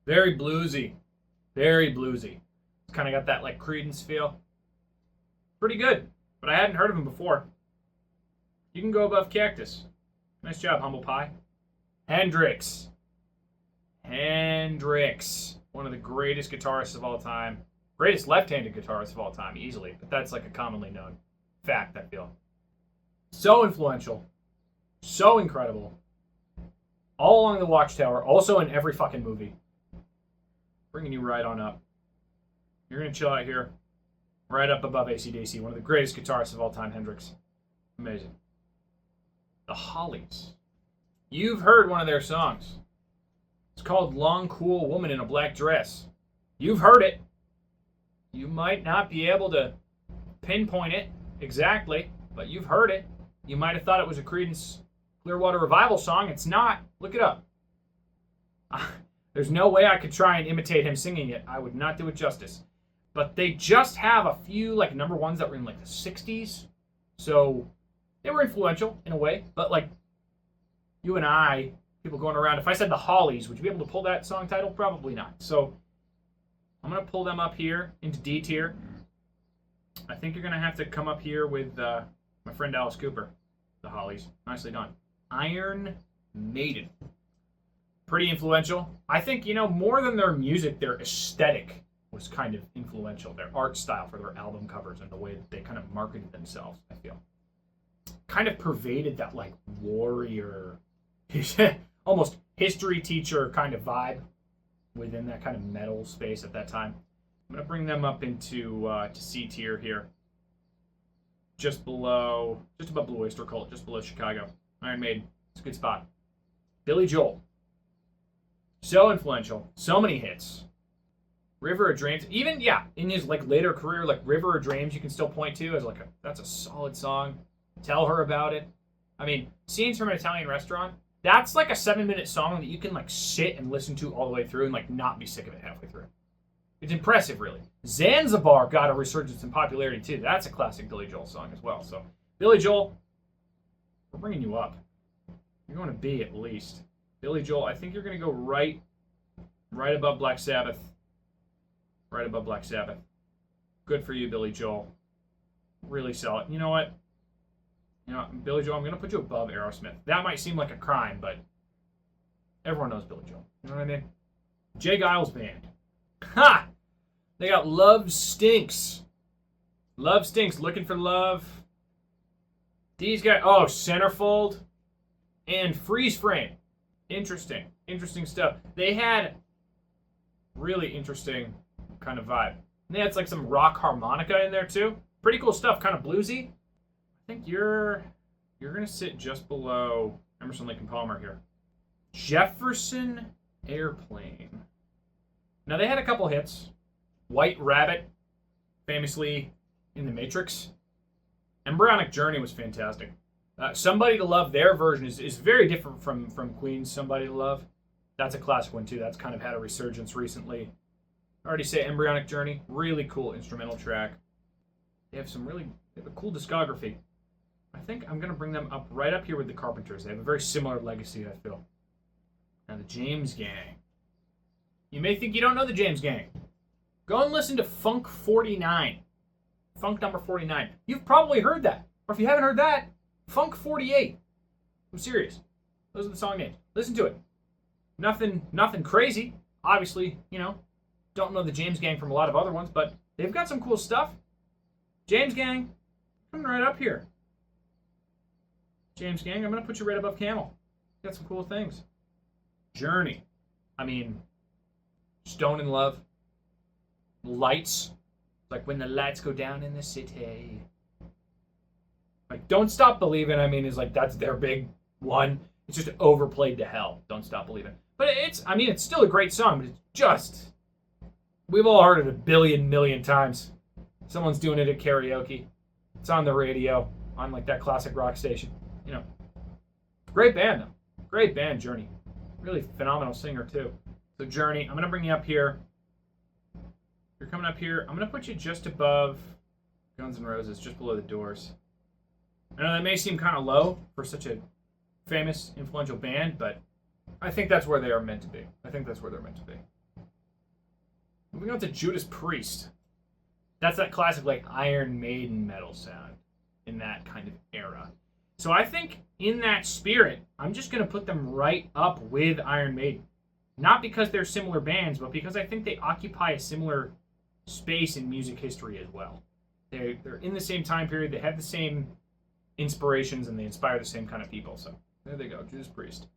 Very bluesy. Very bluesy. It's kind of got that like Creedence feel. Pretty good, but I hadn't heard of him before. You can go above Cactus. Nice job, Humble Pie. Hendrix. One of the greatest guitarists of all time. Greatest left-handed guitarist of all time, easily. But that's like a commonly known fact, I feel. So influential. So incredible. All along the Watchtower. Also in every fucking movie. Bringing you right on up. You're going to chill out here. Right up above AC/DC. One of the greatest guitarists of all time, Hendrix. Amazing. The Hollies. You've heard one of their songs. It's called Long Cool Woman in a Black Dress. You've heard it. You might not be able to pinpoint it exactly, but you've heard it. You might have thought it was a Creedence Clearwater Revival song. It's not. Look it up. There's no way I could try and imitate him singing it. I would not do it justice. But they just have a few like number ones that were in like the 60s. So they were influential in a way. But like you and I, people going around, if I said the Hollies, would you be able to pull that song title? Probably not. So I'm going to pull them up here into D tier. I think you're going to have to come up here with my friend Alice Cooper, the Hollies. Nicely done. Iron Maiden. Pretty influential. I think, more than their music, their aesthetic was kind of influential. Their art style for their album covers and the way that they kind of marketed themselves, I feel. Kind of pervaded that, like, warrior, almost history teacher kind of vibe within that kind of metal space at that time. I'm going to bring them up into to C tier here. Just above Blue Oyster Cult, just below Chicago. Iron Maiden. It's a good spot. Billy Joel. So influential. So many hits. River of Dreams. Even, in his like later career, like River of Dreams you can still point to as like that's a solid song. Tell Her About It. I mean, Scenes from an Italian Restaurant. That's like a 7-minute song that you can like sit and listen to all the way through and like not be sick of it halfway through. It's impressive, really. Zanzibar got a resurgence in popularity too. That's a classic Billy Joel song as well. So, Billy Joel, we're bringing you up. You're going to B at least. Billy Joel, I think you're going to go right above Black Sabbath. Right above Black Sabbath. Good for you, Billy Joel. Really solid. You know what? Billy Joel, I'm going to put you above Aerosmith. That might seem like a crime, but everyone knows Billy Joel. You know what I mean? Jay Giles Band. Ha! They got Love Stinks. Love Stinks. Looking for Love. These guys. Oh, Centerfold. And Freeze Frame. Interesting. Interesting stuff. They had really interesting kind of vibe. And they had like some rock harmonica in there too. Pretty cool stuff. Kind of bluesy. I think you're going to sit just below Emerson, Lake and Palmer here. Jefferson Airplane. Now, they had a couple hits. White Rabbit, famously in The Matrix. Embryonic Journey was fantastic. Somebody to Love, their version is very different from Queen's Somebody to Love. That's a classic one, too. That's kind of had a resurgence recently. I already say Embryonic Journey. Really cool instrumental track. They have a cool discography. I think I'm going to bring them right up here with the Carpenters. They have a very similar legacy, I feel. Now, the James Gang. You may think you don't know the James Gang. Go and listen to Funk 49. Funk number 49. You've probably heard that. Or if you haven't heard that, Funk 48. I'm serious. Those are the song names. Listen to it. Nothing crazy. Obviously, don't know the James Gang from a lot of other ones, but they've got some cool stuff. James Gang, coming right up here. James Gang, I'm going to put you right above Camel. Got some cool things. Journey. I mean, Stone in Love. Lights. Like when the lights go down in the city. Like Don't Stop Believin', I mean, is like, that's their big one. It's just overplayed to hell. Don't Stop Believin'. But it's still a great song, but it's just, we've all heard it a billion million times. Someone's doing it at karaoke. It's on the radio, on like that classic rock station. You know, great band though. Great band, Journey. Really phenomenal singer too. So Journey, I'm gonna bring you up here. You're coming up here. I'm gonna put you just above Guns N' Roses, just below the Doors. I know that may seem kind of low for such a famous, influential band, but I think that's where they are meant to be. I think that's where they're meant to be. Moving on to Judas Priest. That's that classic like Iron Maiden metal sound in that kind of era. So I think in that spirit, I'm just going to put them right up with Iron Maiden. Not because they're similar bands, but because I think they occupy a similar space in music history as well. They're in the same time period, they have the same inspirations, and they inspire the same kind of people. So there they go, Judas Priest.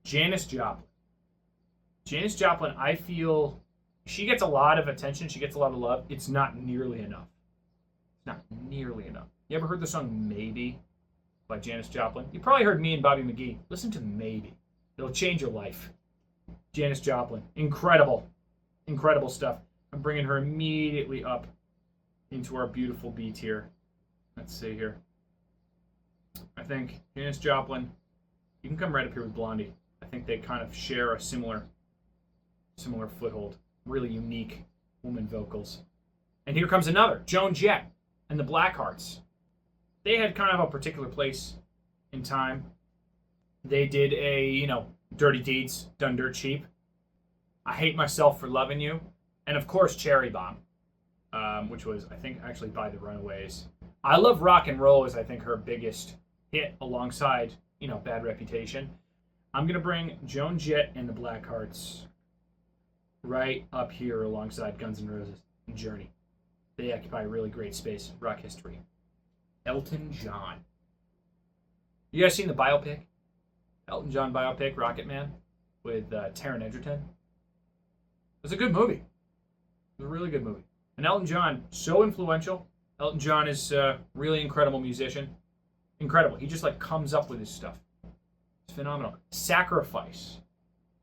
Janis Joplin. Janis Joplin, I feel she gets a lot of attention, she gets a lot of love. It's not nearly enough. It's not nearly enough. You ever heard the song Maybe by Janis Joplin? You probably heard me and Bobby McGee. Listen to Maybe. It'll change your life. Janis Joplin. Incredible. Incredible stuff. I'm bringing her immediately up into our beautiful B tier. Let's see here. I think Janis Joplin, you can come right up here with Blondie. I think they kind of share a similar foothold. Really unique woman vocals. And here comes another, Joan Jett and the Blackhearts. They had kind of a particular place in time. They did a, Dirty Deeds, Done Dirt Cheap. I Hate Myself for Loving You. And of course, Cherry Bomb, which was, I think, actually by the Runaways. I Love Rock and Roll is, I think, her biggest hit alongside, Bad Reputation. I'm going to bring Joan Jett and the Blackhearts right up here alongside Guns N' Roses and Journey. They occupy a really great space in rock history. Elton John. You guys seen the biopic? Elton John biopic, Rocket Man, with Taron Egerton? It was a good movie. It was a really good movie. And Elton John, so influential. Elton John is a really incredible musician. Incredible. He just comes up with his stuff. It's phenomenal. Sacrifice.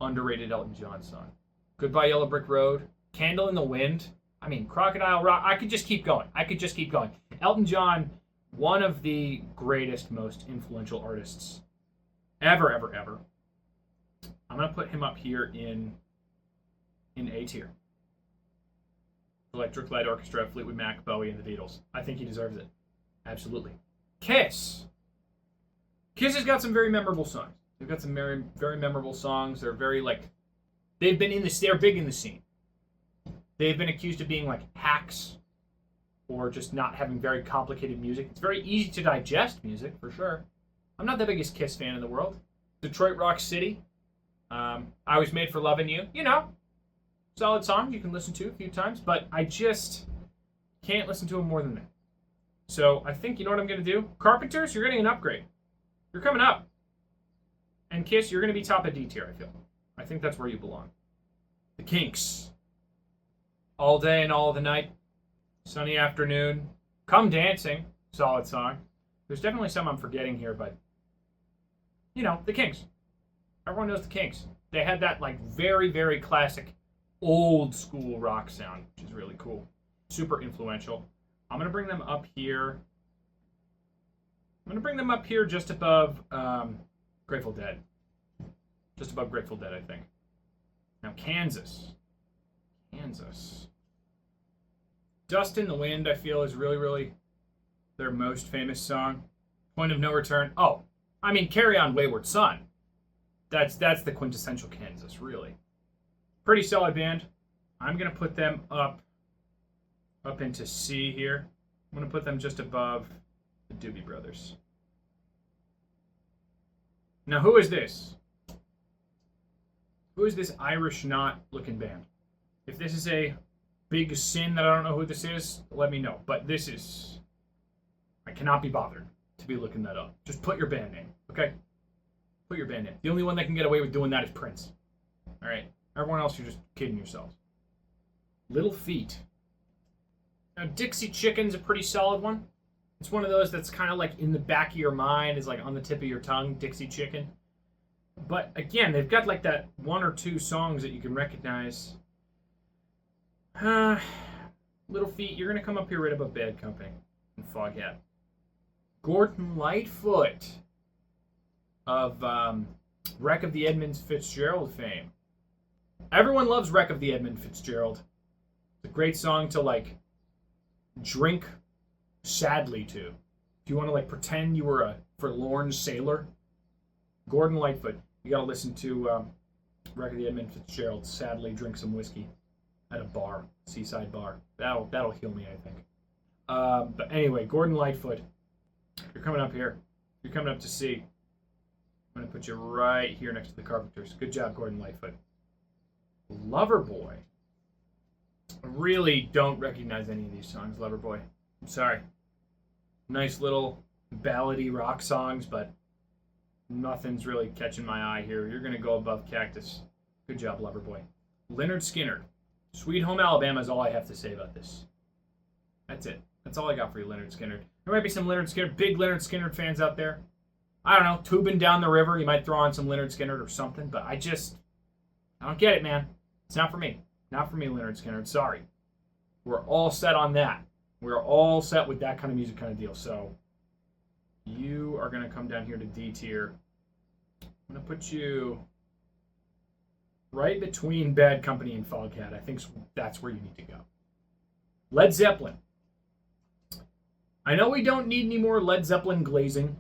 Underrated Elton John song. Goodbye Yellow Brick Road. Candle in the Wind. I mean, Crocodile Rock. I could just keep going. Elton John, one of the greatest, most influential artists ever. I'm going to put him up here in A tier. Electric Light Orchestra, Fleetwood Mac, Bowie, and the Beatles. I think he deserves it. Absolutely. Kiss. Kiss has got some very memorable songs. They've got some very, very memorable songs. They're very, they're big in the scene. They've been accused of being, hacks or just not having very complicated music. It's very easy to digest music, for sure. I'm not the biggest Kiss fan in the world. Detroit Rock City. I Was Made for Loving You. Solid song you can listen to a few times, but I just can't listen to them more than that. So I think, you know what I'm going to do? Carpenters, you're getting an upgrade. You're coming up. And Kiss, you're going to be top of D tier, I feel. I think that's where you belong. The Kinks. All Day and All the Night. Sunny Afternoon. Come Dancing. Solid song. There's definitely some I'm forgetting here, but, the Kinks. Everyone knows the Kinks. They had that, very, very classic old school rock sound, which is really cool. Super influential. I'm going to bring them up here. Just above Grateful Dead. Just above Grateful Dead, I think. Now, Kansas. Dust in the Wind, I feel, is really, really their most famous song. Point of No Return. Oh, Carry On Wayward Son. That's the quintessential Kansas, really. Pretty solid band. I'm going to put them up into C here. I'm going to put them just above the Doobie Brothers. Now, who is this? Who is this Irish knot-looking band? If this is a big sin that I don't know who this is, let me know. But this is... I cannot be bothered to be looking that up. Just put your band name, okay? Put your band in. The only one that can get away with doing that is Prince. All right. Everyone else, you're just kidding yourselves. Little Feat. Now, Dixie Chicken's a pretty solid one. It's one of those that's kind of like in the back of your mind, is like on the tip of your tongue, Dixie Chicken. But again, they've got like that one or two songs that you can recognize. Little Feat, you're going to come up here right above Bad Company and Foghat. Gordon Lightfoot of Wreck of the Edmund Fitzgerald fame. Everyone loves Wreck of the Edmund Fitzgerald. It's a great song to like drink sadly to. If you want to like pretend you were a forlorn sailor, Gordon Lightfoot, you got to listen to Wreck of the Edmund Fitzgerald. Sadly, drink some whiskey at a bar, seaside bar. That'll heal me, I think. But anyway, Gordon Lightfoot, you're coming up here. You're coming up to C. I'm going to put you right here next to the Carpenters. Good job, Gordon Lightfoot. Loverboy. I really don't recognize any of these songs, Loverboy. I'm sorry. Nice little ballady rock songs, but nothing's really catching my eye here. You're going to go above Cactus. Good job, Loverboy. Lynyrd Skynyrd. Sweet Home Alabama is all I have to say about this. That's it. That's all I got for you, Lynyrd Skynyrd. There might be some Lynyrd Skynyrd, big Lynyrd Skynyrd fans out there. I don't know, tubing down the river, you might throw on some Lynyrd Skynyrd or something, but I don't get it, man. It's not for me. Not for me, Lynyrd Skynyrd. Sorry. We're all set on that. We're all set with that kind of music kind of deal. So you are going to come down here to D tier. I'm going to put you right between Bad Company and Foghat. I think that's where you need to go. Led Zeppelin. I know we don't need any more Led Zeppelin glazing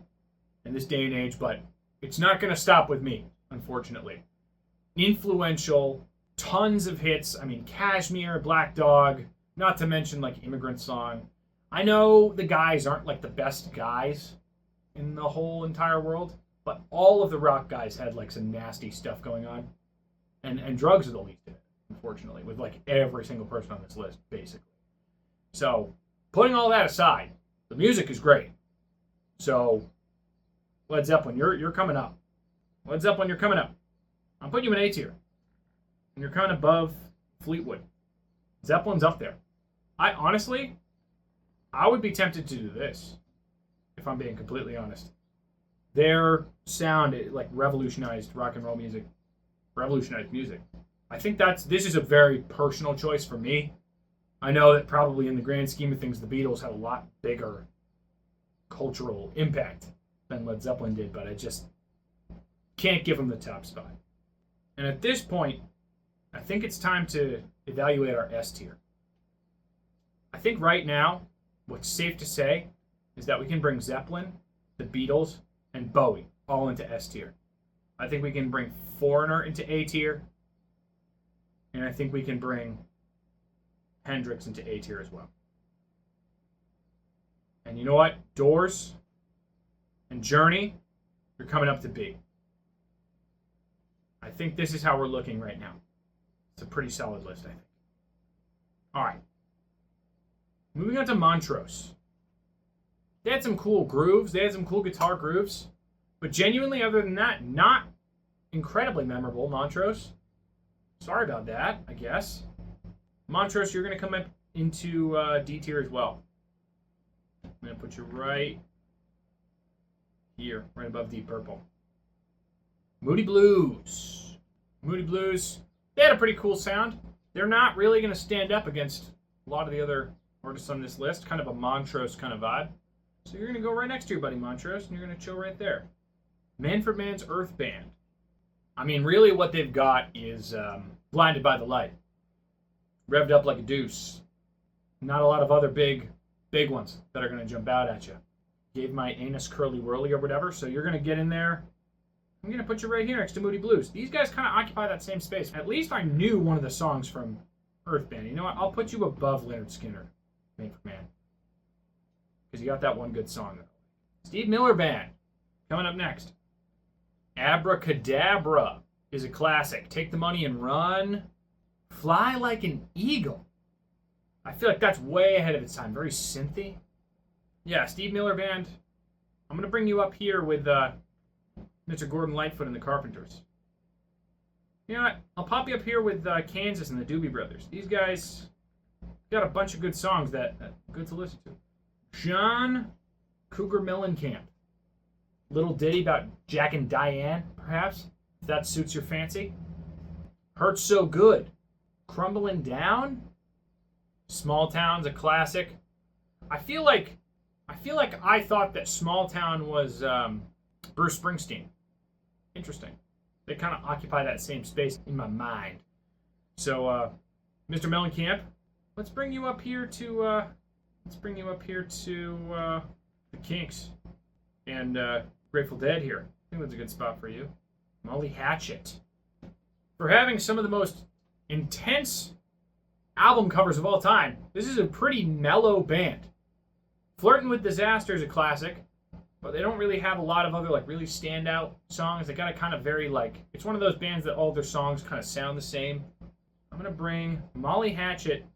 in this day and age, but it's not going to stop with me, unfortunately. Influential, tons of hits. I mean, Kashmir, Black Dog, not to mention like Immigrant Song. I know the guys aren't like the best guys in the whole entire world, but all of the rock guys had like some nasty stuff going on. And drugs are the least of it, unfortunately, with like every single person on this list, basically. So, putting all that aside, the music is great. So, Led Zeppelin, you're coming up. Led Zeppelin, you're coming up. I'm putting you in A tier. And you're kind of above Fleetwood. Zeppelin's up there. I would be tempted to do this, if I'm being completely honest. Their sound, it like revolutionized rock and roll music. Revolutionized music. I think this is a very personal choice for me. I know that probably in the grand scheme of things, the Beatles had a lot bigger cultural impact than Led Zeppelin did, but I just can't give them the top spot. And at this point, I think it's time to evaluate our S tier. I think right now, what's safe to say is that we can bring Zeppelin, the Beatles, and Bowie all into S tier. I think we can bring Foreigner into A tier, and I think we can bring Hendrix into A tier as well. And you know what? Doors and Journey, you're coming up to B. I think this is how we're looking right now. It's a pretty solid list, I think. All right. Moving on to Montrose. They had some cool grooves. They had some cool guitar grooves. But genuinely, other than that, not incredibly memorable, Montrose. Sorry about that, I guess. Montrose, you're going to come up into D tier as well. I'm going to put you right here, right above Deep Purple. Moody Blues. Moody Blues, they had a pretty cool sound. They're not really going to stand up against a lot of the other artists on this list. Kind of a Montrose kind of vibe. So you're going to go right next to your buddy Montrose, and you're going to chill right there. Manfred Mann's Earth Band. I mean, really what they've got is Blinded by the Light. Revved Up Like a Deuce. Not a lot of other big ones that are going to jump out at you. Gave my anus curly whirly or whatever, so you're going to get in there. I'm going to put you right here next to Moody Blues. These guys kind of occupy that same space. At least I knew one of the songs from Earth Band. You know what? I'll put you above Lynyrd Skynyrd, Manfred Mann. Because you got that one good song. Steve Miller Band, coming up next. Abracadabra is a classic. Take the Money and Run. Fly Like an Eagle. I feel like that's way ahead of its time. Very synthy. Yeah, Steve Miller Band. I'm going to bring you up here with Mr. Gordon Lightfoot and the Carpenters. You know what? I'll pop you up here with Kansas and the Doobie Brothers. These guys got a bunch of good songs that good to listen to. John Cougar Mellencamp. Little ditty about Jack and Diane, perhaps, if that suits your fancy. Hurts So Good. Crumbling Down. Small Town's a classic. I feel like I thought that Small Town was Bruce Springsteen. Interesting. They kind of occupy that same space in my mind. So, Mr. Mellencamp, let's bring you up here to the Kinks and Grateful Dead here. I think that's a good spot for you. Molly Hatchet. For having some of the most intense album covers of all time, this is a pretty mellow band. Flirtin' with Disaster is a classic, but they don't really have a lot of other like really standout songs. They got a kind of very like, it's one of those bands that all their songs kind of sound the same. I'm going to bring Molly Hatchet.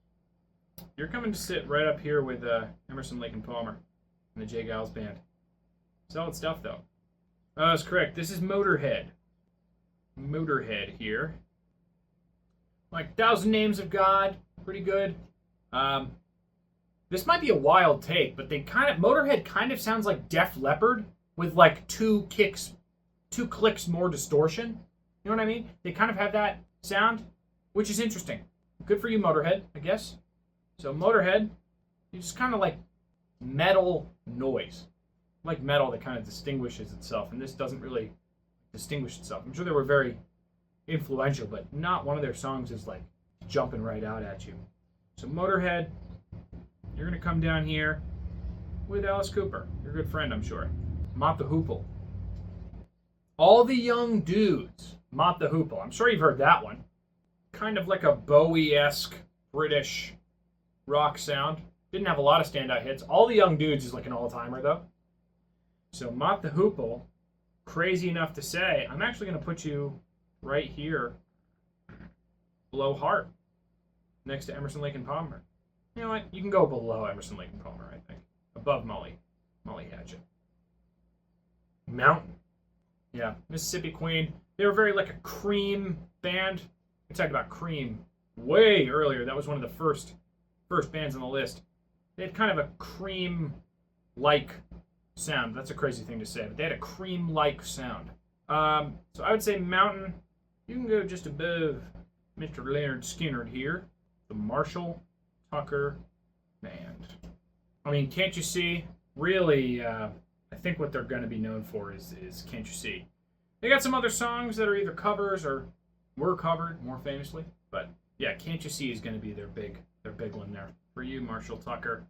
You're coming to sit right up here with Emerson, Lake and Palmer and the Jay Giles Band. Solid stuff though. That's correct. This is Motorhead. Motorhead here. Like 1,000 Names of God, pretty good. This might be a wild take, but Motorhead kind of sounds like Def Leppard with like two clicks more distortion. You know what I mean? They kind of have that sound, which is interesting. Good for you, Motorhead, I guess. So Motorhead, you just kind of like metal noise. Like metal that kind of distinguishes itself, and this doesn't really distinguish itself. I'm sure they were very influential, but not one of their songs is like jumping right out at you. So Motorhead, you're going to come down here with Alice Cooper, your good friend, I'm sure. Mott the Hoople. All the Young Dudes, Mott the Hoople. I'm sure you've heard that one. Kind of like a Bowie-esque British rock sound. Didn't have a lot of standout hits. All the Young Dudes is like an all-timer, though. So Mott the Hoople, crazy enough to say, I'm actually going to put you right here below Heart, next to Emerson, Lake and Palmer. You know what? You can go below Emerson, Lake and Palmer, I think. Above Molly Hatchet. Mountain. Yeah, Mississippi Queen. They were very like a Cream band. We talked about Cream way earlier. That was one of the first bands on the list. They had kind of a Cream-like sound. That's a crazy thing to say, but they had a Cream-like sound. So I would say Mountain. You can go just above Mr. Leonard Skinner here. The Marshall Tucker Band. I mean, Can't You See? Really, I think what they're going to be known for is Can't You See? They got some other songs that are either covers or were covered more famously, but yeah, Can't You See is going to be their big one there. For you, Marshall Tucker,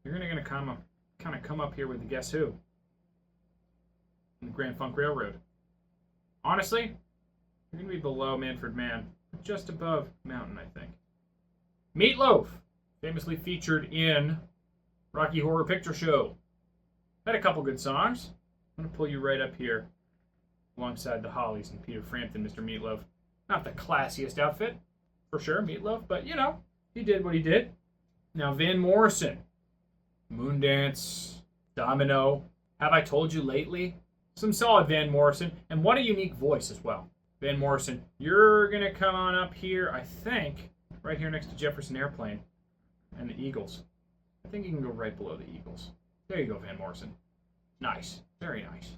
you're going to come up here with the Guess Who? And the Grand Funk Railroad. Honestly, you're going to be below Manfred Mann, just above Mountain, I think. Meatloaf, famously featured in Rocky Horror Picture Show. Had a couple good songs. I'm going to pull you right up here alongside the Hollies and Peter Frampton, Mr. Meatloaf. Not the classiest outfit, for sure, Meatloaf, but, you know, he did what he did. Now, Van Morrison. Moondance, Domino, Have I Told You Lately? Some solid Van Morrison, and what a unique voice as well. Van Morrison, you're going to come on up here, I think, right here next to Jefferson Airplane and the Eagles. I think you can go right below the Eagles. There you go, Van Morrison. Nice. Very nice.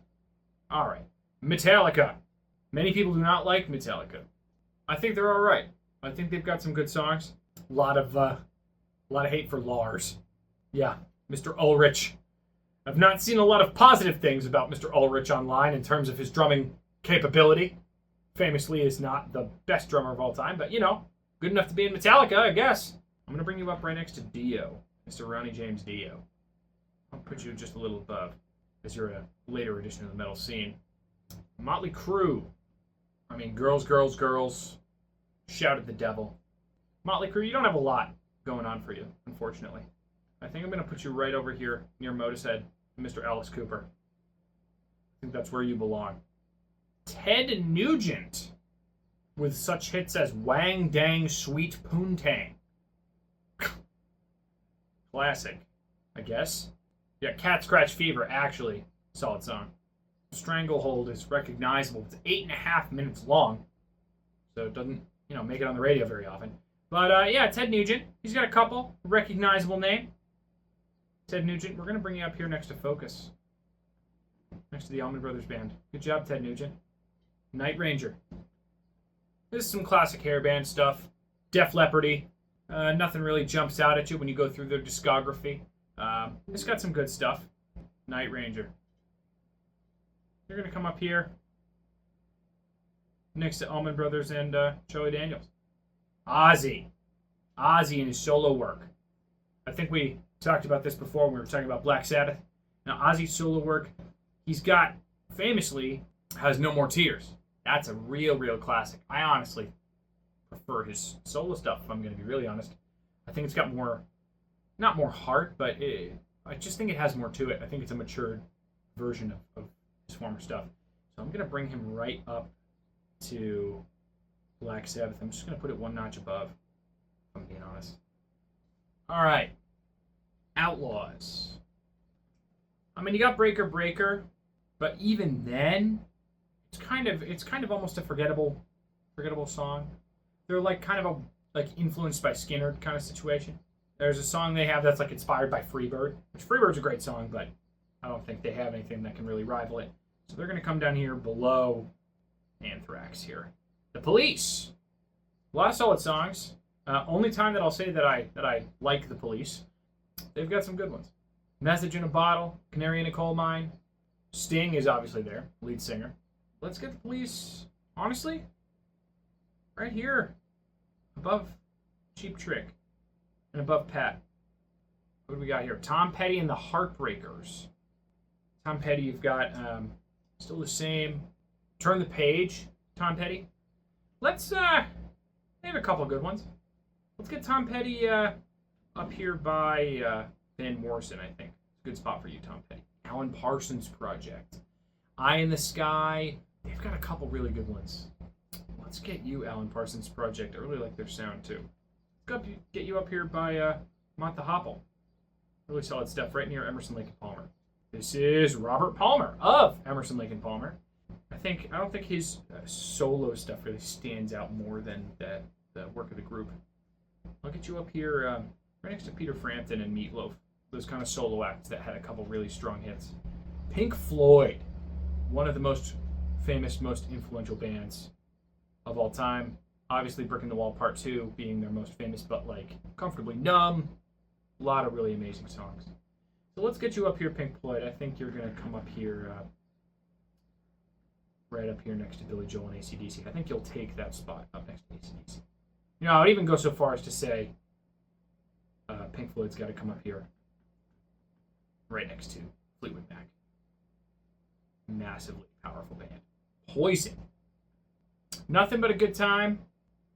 All right. Metallica. Many people do not like Metallica. I think they're all right. I think they've got some good songs. A lot of hate for Lars. Yeah, Mr. Ulrich. I've not seen a lot of positive things about Mr. Ulrich online in terms of his drumming capability. Famously is not the best drummer of all time, but, you know, good enough to be in Metallica, I guess. I'm going to bring you up right next to Dio, Mr. Ronnie James Dio. I'll put you just a little above, as you're a later addition to the metal scene. Motley Crue. I mean, girls, girls, girls. Shout at the devil. Motley Crue, you don't have a lot going on for you, unfortunately. I think I'm going to put you right over here near Motorhead, Mr. Alice Cooper. I think that's where you belong. Ted Nugent, with such hits as Wang Dang Sweet Poontang. Classic, I guess. Yeah, Cat Scratch Fever, actually, solid song. Stranglehold is recognizable. It's 8.5 minutes long, so it doesn't, make it on the radio very often. But yeah, Ted Nugent. He's got a couple. Recognizable name. Ted Nugent. We're gonna bring you up here next to Focus, next to the Allman Brothers Band. Good job, Ted Nugent. Night Ranger. This is some classic hair band stuff. Def Leppard-y. Nothing really jumps out at you when you go through their discography. It's got some good stuff. Night Ranger. You're going to come up here next to Allman Brothers and Charlie Daniels. Ozzy. Ozzy and his solo work. I think we talked about this before when we were talking about Black Sabbath. Now, Ozzy's solo work, he's got, famously, has No More Tears. That's a real classic. I honestly prefer his solo stuff, if I'm going to be really honest. I think it's got more, not more heart, but I just think it has more to it. I think it's a matured version of his former stuff. So I'm going to bring him right up to Black Sabbath. I'm just going to put it one notch above, if I'm being honest. All right. Outlaws. I mean, you got Breaker Breaker, but even then, it's kind of almost a forgettable song. They're like kind of influenced by Skinner kind of situation. There's a song they have that's like inspired by Freebird, which Freebird's a great song, but I don't think they have anything that can really rival it. So they're going to come down here below Anthrax here. The Police. A lot of solid songs. Only time that I'll say that I like The Police. They've got some good ones. Message in a Bottle, Canary in a Coal Mine. Sting is obviously there, lead singer. Let's get The Police, honestly, right here, above Cheap Trick and above Pat. What do we got here? Tom Petty and the Heartbreakers. Tom Petty, you've got still the same. Turn the Page, Tom Petty. Let's, they have a couple good ones. Let's get Tom Petty up here by Van Morrison, I think. It's a good spot for you, Tom Petty. Alan Parsons Project. Eye in the Sky. They've got a couple really good ones. Let's get you, Alan Parsons Project. I really like their sound, too. Let's get you up here by Mott the Hopple. Really solid stuff right near Emerson, Lake and Palmer. This is Robert Palmer of Emerson, Lake and Palmer. I don't think his solo stuff really stands out more than the work of the group. I'll get you up here right next to Peter Frampton and Meatloaf. Those kind of solo acts that had a couple really strong hits. Pink Floyd, one of the most famous, most influential bands of all time. Obviously, Brick in the Wall Part 2 being their most famous, but like Comfortably Numb. A lot of really amazing songs. So let's get you up here, Pink Floyd. I think you're going to come up here, right up here next to Billy Joel and AC/DC. I think you'll take that spot up next to AC/DC. I would even go so far as to say Pink Floyd's got to come up here right next to Fleetwood Mac. Massively powerful band. Poison. Nothing but a good time.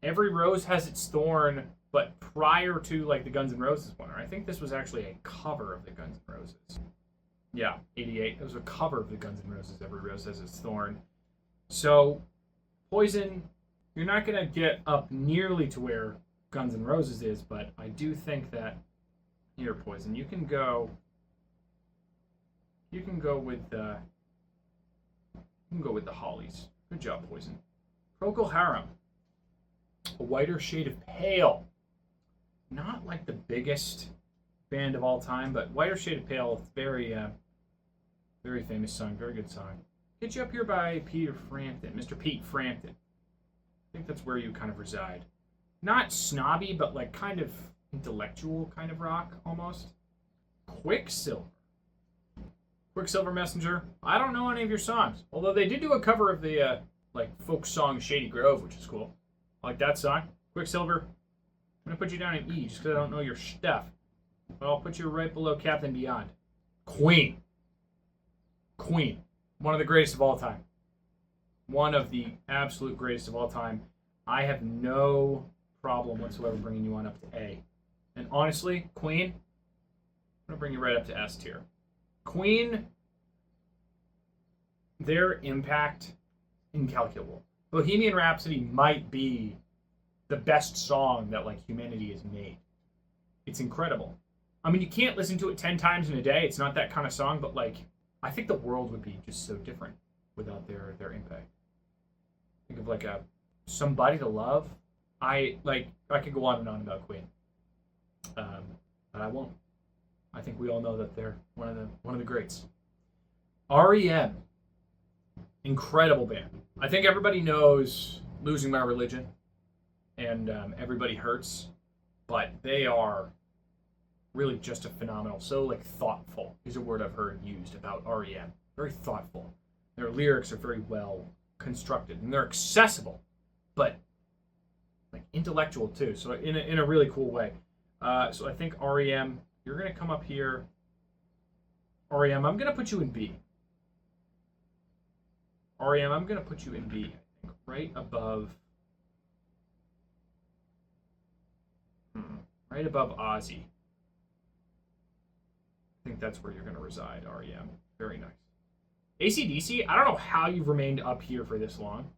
Every rose has its thorn, but prior to like the Guns N' Roses one, or I think this was actually a cover of the Guns N' Roses. Yeah, 88. It was a cover of the Guns N' Roses. Every rose has its thorn. So, Poison, you're not going to get up nearly to where Guns N' Roses is, but I do think that here, Poison, you can go with the Hollies. Good job, Poison. Procol Harum. A Whiter Shade of Pale. Not like the biggest band of all time, but Whiter Shade of Pale, very famous song, very good song. Get you up here by Peter Frampton, Mr. Pete Frampton. I think that's where you kind of reside. Not snobby, but like kind of intellectual kind of rock, almost. Quicksilver. Quicksilver Messenger. I don't know any of your songs, although they did do a cover of the folk song Shady Grove, which is cool. I like that song. Quicksilver. I'm going to put you down in E just because I don't know your stuff. But I'll put you right below Captain Beyond. Queen. Queen. One of the greatest of all time. One of the absolute greatest of all time. I have no problem whatsoever bringing you on up to A. And honestly, Queen, I'm going to bring you right up to S tier. Queen, their impact, incalculable. Bohemian Rhapsody might be the best song that humanity has made. It's incredible. I mean, you can't listen to it 10 times in a day. It's not that kind of song, but I think the world would be just so different without their impact. Think of like a Somebody to Love. I could go on and on about Queen, but I won't. I think we all know that they're one of the greats. REM, incredible band. I think everybody knows Losing My Religion and Everybody Hurts, but they are really just a phenomenal, so like thoughtful is a word I've heard used about REM. Very thoughtful. Their lyrics are very well constructed and they're accessible, but like intellectual too. So in a really cool way. So I think REM, you're gonna come up here. REM, I'm gonna put you in B. REM, I'm gonna put you in B. I think right above Ozzy. I think that's where you're going to reside, REM. Very nice. AC/DC, I don't know how you've remained up here for this long.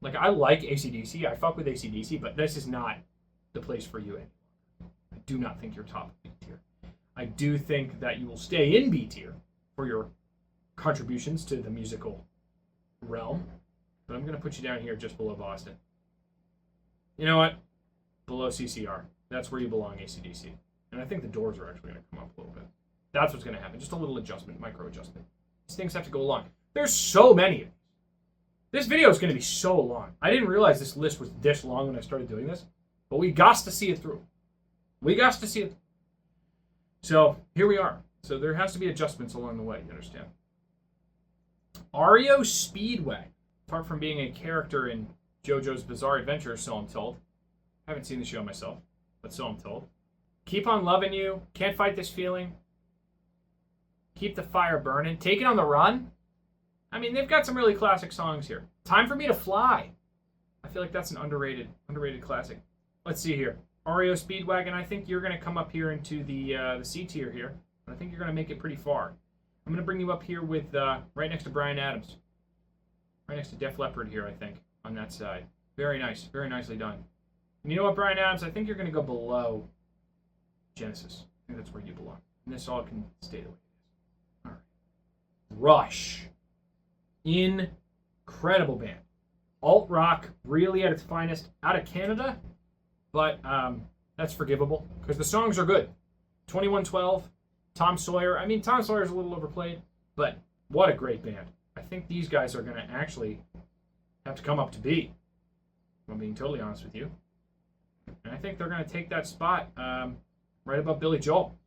Like, I like AC/DC. I fuck with AC/DC, but this is not the place for you anymore. I do not think you're top of B tier. I do think that you will stay in B tier for your contributions to the musical realm, but I'm going to put you down here just below Boston. You know what? Below CCR. That's where you belong, AC/DC. And I think the Doors are actually going to come up a little bit. That's what's going to happen. Just a little adjustment, micro adjustment. These things have to go along. There's so many of these. This video is going to be so long. I didn't realize this list was this long when I started doing this, but we got to see it through. We got to see it. So here we are. So there has to be adjustments along the way, you understand? REO Speedway. Apart from being a character in JoJo's Bizarre Adventure, so I'm told. I haven't seen the show myself, but so I'm told. Keep on Loving You. Can't Fight This Feeling. Keep the Fire Burning. Take It on the Run. I mean, they've got some really classic songs here. Time for Me to Fly. I feel like that's an underrated classic. Let's see here. REO Speedwagon. I think you're going to come up here into the C tier here. I think you're going to make it pretty far. I'm going to bring you up here with right next to Bryan Adams. Right next to Def Leppard here, I think, on that side. Very nice. Very nicely done. And you know what, Bryan Adams? I think you're going to go below Genesis. I think that's where you belong. And this all can stay the way it is. All right. Rush. Incredible band. Alt rock, really at its finest, out of Canada, but that's forgivable because the songs are good. 2112, Tom Sawyer. I mean, Tom Sawyer's a little overplayed, but what a great band. I think these guys are going to actually have to come up to B, if I'm being totally honest with you. And I think they're going to take that spot right above Billy Joel.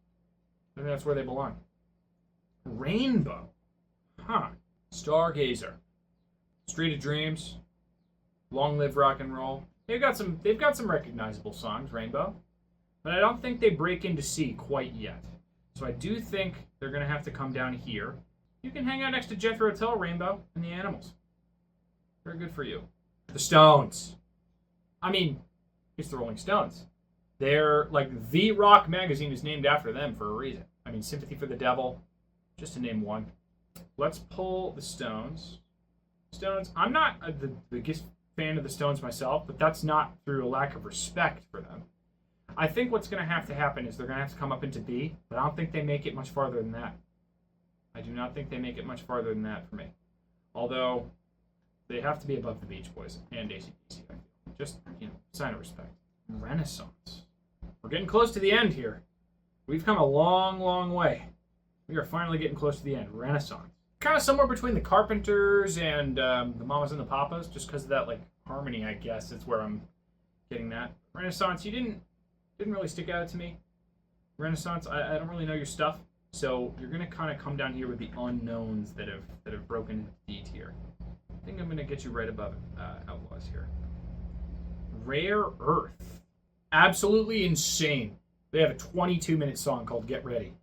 I think that's where they belong. Rainbow. Huh. Stargazer. Street of Dreams. Long Live Rock and Roll. They've got some recognizable songs, Rainbow. But I don't think they break into C quite yet. So I do think they're going to have to come down here. You can hang out next to Jethro Tull, Rainbow, and the Animals. Very good for you. The Stones. I mean, it's the Rolling Stones. They're like the rock magazine is named after them for a reason. I mean, Sympathy for the Devil, just to name one. Let's pull the Stones. Stones. I'm not the biggest fan of the Stones myself, but that's not through a lack of respect for them. I think what's going to have to happen is they're going to have to come up into B, but I don't think they make it much farther than that. I do not think they make it much farther than that for me. Although, they have to be above the Beach Boys and AC/DC. Just, sign of respect. Renaissance. We're getting close to the end here. We've come a long, long way. We are finally getting close to the end. Renaissance. Kind of somewhere between the Carpenters and the Mamas and the Papas, just because of that harmony, I guess. That's where I'm getting that. Renaissance, you didn't really stick out to me. Renaissance, I don't really know your stuff. So you're going to kind of come down here with the unknowns that have broken into D tier. I think I'm going to get you right above Outlaws here. Rare Earth. Absolutely insane. They have a 22-minute song called Get Ready.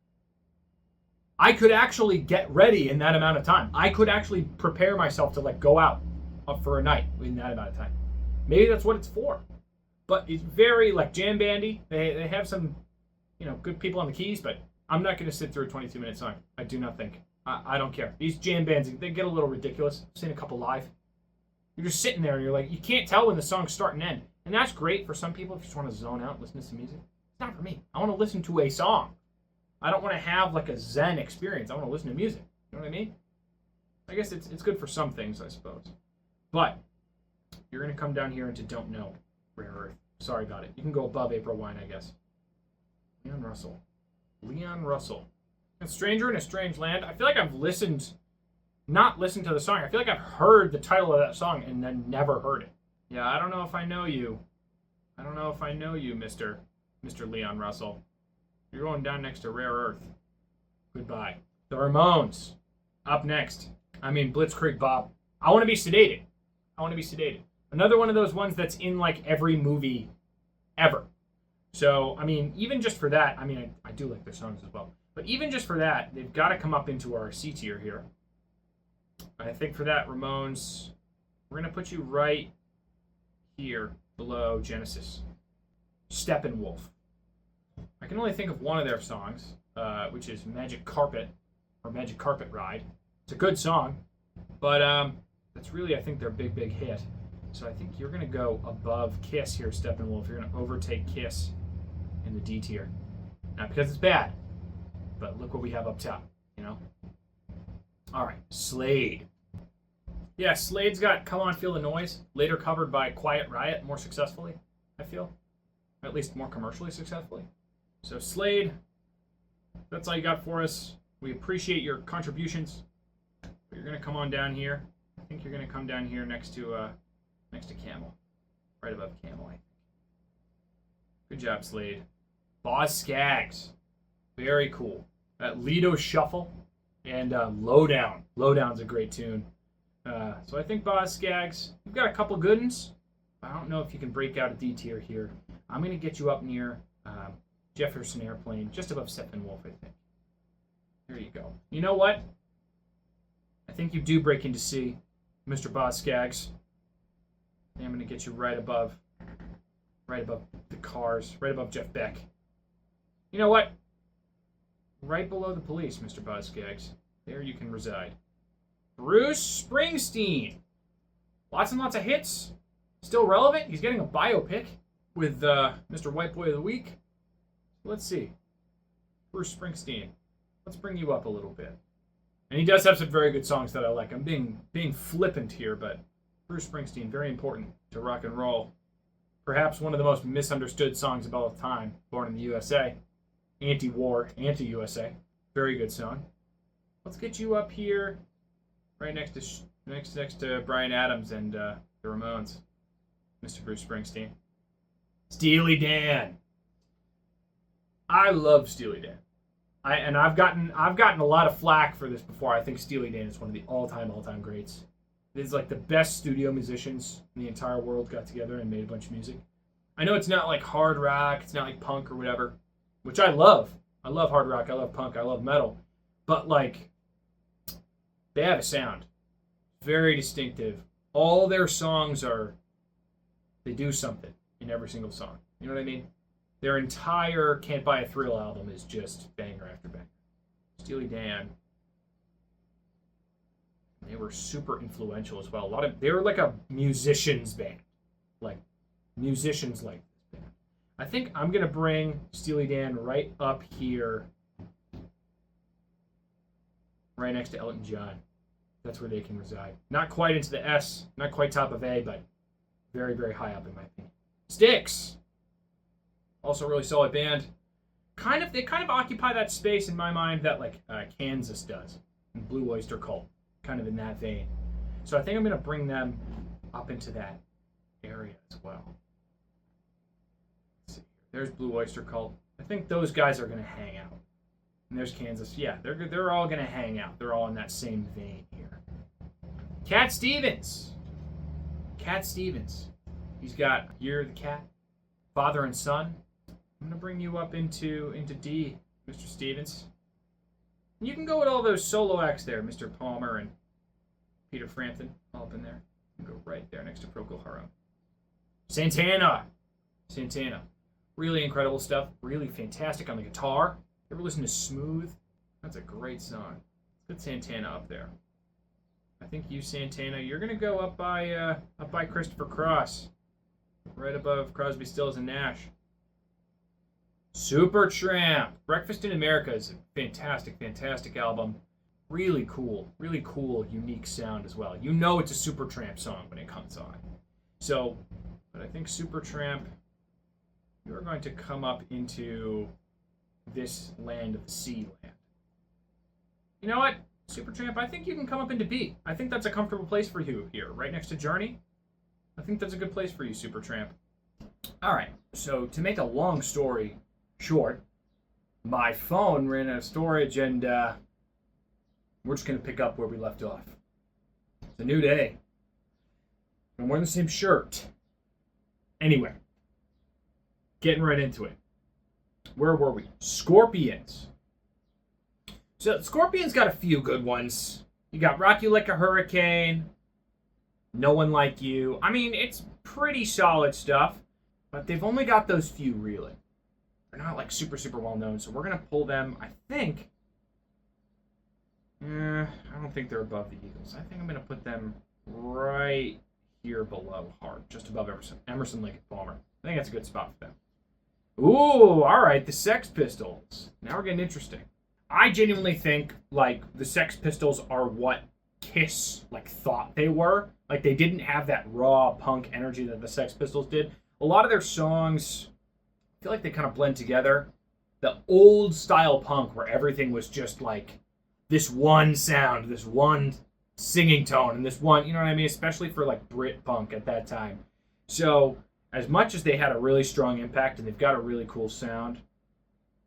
I could actually get ready in that amount of time. I could actually prepare myself to go out for a night in that amount of time. Maybe that's what it's for. But it's very jam bandy. They have some good people on the keys, but I'm not going to sit through a 22-minute song. I do not think. I don't care. These jam bands, they get a little ridiculous. I've seen a couple live. You're just sitting there and you're like, you can't tell when the songs start and end. And that's great for some people if you just want to zone out and listen to some music. It's not for me. I want to listen to a song. I don't want to have a Zen experience. I want to listen to music. know what I mean? I guess it's good for some things, I suppose. But you're going to come down here into Don't Know, Rare Earth. Sorry about it. You can go above April Wine, I guess. Leon Russell. Leon Russell. A Stranger in a Strange Land. I feel like I've not listened to the song. I feel like I've heard the title of that song and then never heard it. Yeah, I don't know if I know you. I don't know if I know you, Mr. Leon Russell. You're going down next to Rare Earth. Goodbye. The Ramones. Up next. I mean, Blitzkrieg Bob. I Want to Be Sedated. I Want to Be Sedated. Another one of those ones that's in like every movie ever. So, I mean, even just for that, I mean, I do like their songs as well. But even just for that, they've got to come up into our C tier here. I think for that, Ramones, we're going to put you right here below Genesis. Steppenwolf. I can only think of one of their songs, which is Magic Carpet, or Magic Carpet Ride. It's a good song, but that's really, I think, their big hit. So I think you're going to go above Kiss here, Steppenwolf. You're going to overtake Kiss in the D tier. Not because it's bad, but look what we have up top, you know? All right, Slade. Yeah, Slade's got Come On Feel the Noise, later covered by Quiet Riot more successfully, I feel. At least more commercially successfully. So Slade, that's all you got for us. We appreciate your contributions. You're going to come on down here. I think you're going to come down here next to Camel. Right above Camel, I think. Good job, Slade. Boz Scaggs. Very cool. Lido Shuffle and Lowdown. Lowdown's a great tune. So I think Boz Scaggs, you've got a couple good ones. I don't know if you can break out a D tier here. I'm going to get you up near Jefferson Airplane, just above Steppenwolf, I think. There you go. You know what? I think you do break into C, Mr. Boz Scaggs. I'm going to get you right above the Cars, right above Jeff Beck. You know what? Right below the Police, Mr. Boz Scaggs. There you can reside. Bruce Springsteen. Lots and lots of hits. Still relevant. He's getting a biopic with Mr. White Boy of the Week. Let's see. Bruce Springsteen. Let's bring you up a little bit. And he does have some very good songs that I like. I'm being flippant here, but Bruce Springsteen, very important to rock and roll. Perhaps one of the most misunderstood songs of all time. Born in the USA. Anti-war, anti-USA. Very good song. Let's get you up here, right next to Bryan Adams and the Ramones. Mr. Bruce Springsteen. Steely Dan. I love Steely Dan. I've gotten a lot of flack for this before. I think Steely Dan is one of the all-time greats. It's like the best studio musicians in the entire world got together and made a bunch of music. I know it's not like hard rock, it's not like punk or whatever, which I love. I love hard rock, I love punk, I love metal. But like, they have a sound. Very distinctive. All their songs they do something in every single song. You know what I mean? Their entire Can't Buy a Thrill album is just banger after banger. Steely Dan. They were super influential as well. They were like a musicians band. Like, musicians like this band. I think I'm going to bring Steely Dan right up here. Right next to Elton John. That's where they can reside. Not quite into the S, not quite top of A, but very, very high up in my opinion. Styx. Also a really solid band. They kind of occupy that space in my mind that like Kansas does. And Blue Oyster Cult. Kind of in that vein. So I think I'm going to bring them up into that area as well. Let's see. There's Blue Oyster Cult. I think those guys are going to hang out. And there's Kansas. Yeah, they're all going to hang out. They're all in that same vein here. Cat Stevens. Cat Stevens. He's got Year of the Cat, Father and Son. I'm going to bring you up into D, Mr. Stevens. You can go with all those solo acts there, Mr. Palmer and Peter Frampton, all up in there. You can go right there next to Procol Harum. Santana. Really incredible stuff. Really fantastic on the guitar. Ever listen to Smooth? That's a great song. Let's put Santana up there. I think you, Santana, you're going to go up by Christopher Cross. Right above Crosby, Stills, and Nash. Supertramp. Breakfast in America is a fantastic album. Really cool, unique sound as well. You know it's a Supertramp song when it comes on. So, but I think Supertramp, you're going to come up into this land of the sea land. You know what, Supertramp, I think you can come up into B. I think that's a comfortable place for you here, right next to Journey. I think that's a good place for you, Supertramp. All right, so to make a long story short, my phone ran out of storage, and we're just going to pick up where we left off. It's a new day. I'm wearing the same shirt. Anyway, getting right into it. Where were we? Scorpions. So Scorpions got a few good ones. You got Rock You Like a Hurricane, No One Like You. I mean, it's pretty solid stuff, but they've only got those few, really. They're not like super well known, so we're going to pull them, I think. I don't think they're above the Eagles. I think I'm going to put them right here below Heart, just above Emerson, Lake and Palmer. I think that's a good spot for them. Ooh, all right, the Sex Pistols. Now we're getting interesting. I genuinely think, like, the Sex Pistols are what Kiss, like, thought they were. Like, they didn't have that raw punk energy that the Sex Pistols did. A lot of their songs, I feel like they kind of blend together. The old style punk where everything was just, like, this one sound, this one singing tone, and this one, you know what I mean? Especially for, like, Brit punk at that time. So, as much as they had a really strong impact and they've got a really cool sound,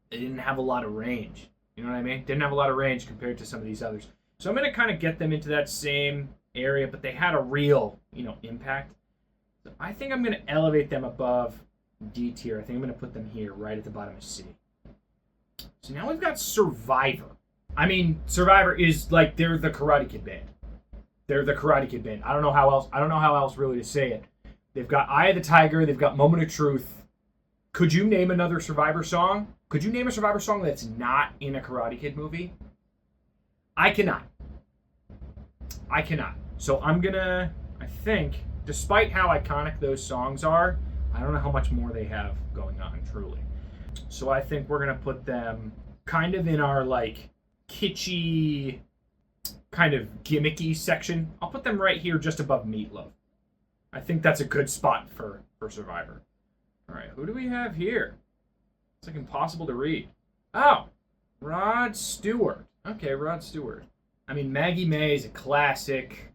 they didn't have a lot of range. You know what I mean? Didn't have a lot of range compared to some of these others. So I'm going to kind of get them into that same area, but they had a real, impact. So I think I'm going to elevate them above D tier. I think I'm going to put them here, right at the bottom of C. So now we've got Survivor. I mean, Survivor is like, they're the Karate Kid band. They're the Karate Kid band. I don't know how else really to say it. They've got Eye of the Tiger. They've got Moment of Truth. Could you name another Survivor song? Could you name a Survivor song that's not in a Karate Kid movie? I cannot. So I'm gonna, I think, despite how iconic those songs are, I don't know how much more they have going on, truly. So I think we're gonna put them kind of in our, like, kitschy, kind of gimmicky section. I'll put them right here just above Meatloaf. I think that's a good spot for Survivor. All right, who do we have here? It's like impossible to read. Oh, Rod Stewart. Okay, Rod Stewart. I mean, Maggie May is a classic.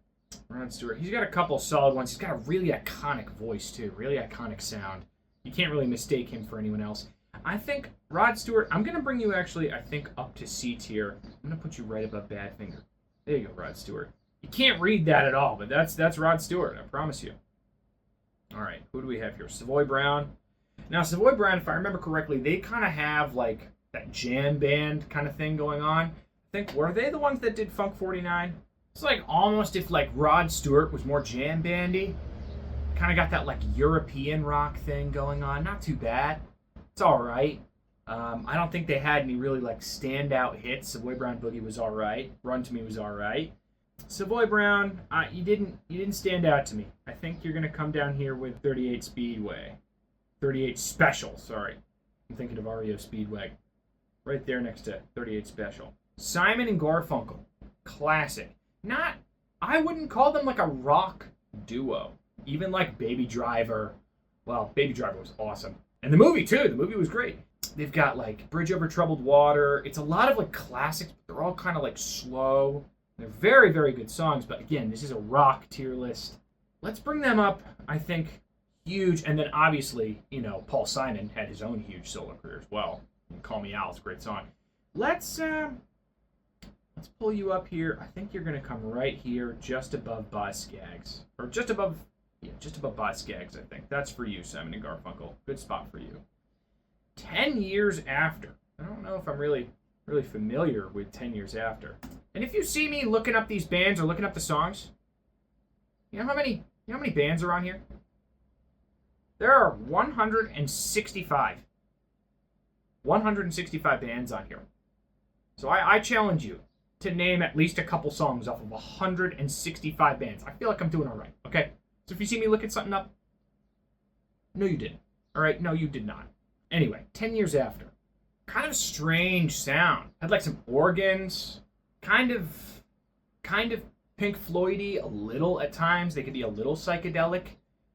Rod Stewart. He's got a couple solid ones. He's got a really iconic voice, too. Really iconic sound. You can't really mistake him for anyone else. I think Rod Stewart, I'm going to bring you actually, I think, up to C tier. I'm going to put you right above Badfinger. There you go, Rod Stewart. You can't read that at all, but that's Rod Stewart, I promise you. All right, who do we have here? Savoy Brown. Now, Savoy Brown, if I remember correctly, they kind of have, like, that jam band kind of thing going on. I think, were they the ones that did Funk 49? It's like almost if, like, Rod Stewart was more jam bandy. Kind of got that, like, European rock thing going on. Not too bad. It's all right. I don't think they had any really, like, standout hits. Savoy Brown Boogie was all right. Run to Me was all right. Savoy Brown, you didn't stand out to me. I think you're going to come down here with 38 Speedway. 38 Special, sorry. I'm thinking of REO Speedway. Right there next to 38 Special. Simon and Garfunkel. Classic. I wouldn't call them like a rock duo. Even like Baby Driver. Well, Baby Driver was awesome. And the movie, too. The movie was great. They've got like Bridge Over Troubled Water. It's a lot of like classics, but they're all kind of like slow. They're very, very good songs. But again, this is a rock tier list. Let's bring them up, I think, huge. And then obviously, Paul Simon had his own huge solo career as well. And Call Me Al is a great song. Let's pull you up here. I think you're going to come right here just above Boz Scaggs. Or just above Boz Scaggs, I think. That's for you, Simon and Garfunkel. Good spot for you. 10 Years After. I don't know if I'm really familiar with 10 Years After. And if you see me looking up these bands or looking up the songs, you know how many bands are on here? There are 165. 165 bands on here. So I challenge you to name at least a couple songs off of 165 bands. I feel like I'm doing all right, okay? So if you see me looking something up, no, you didn't. All right? No, you did not. Anyway, 10 Years After. Kind of a strange sound. Had like some organs. kind of Pink Floydy a little at times. They could be a little psychedelic.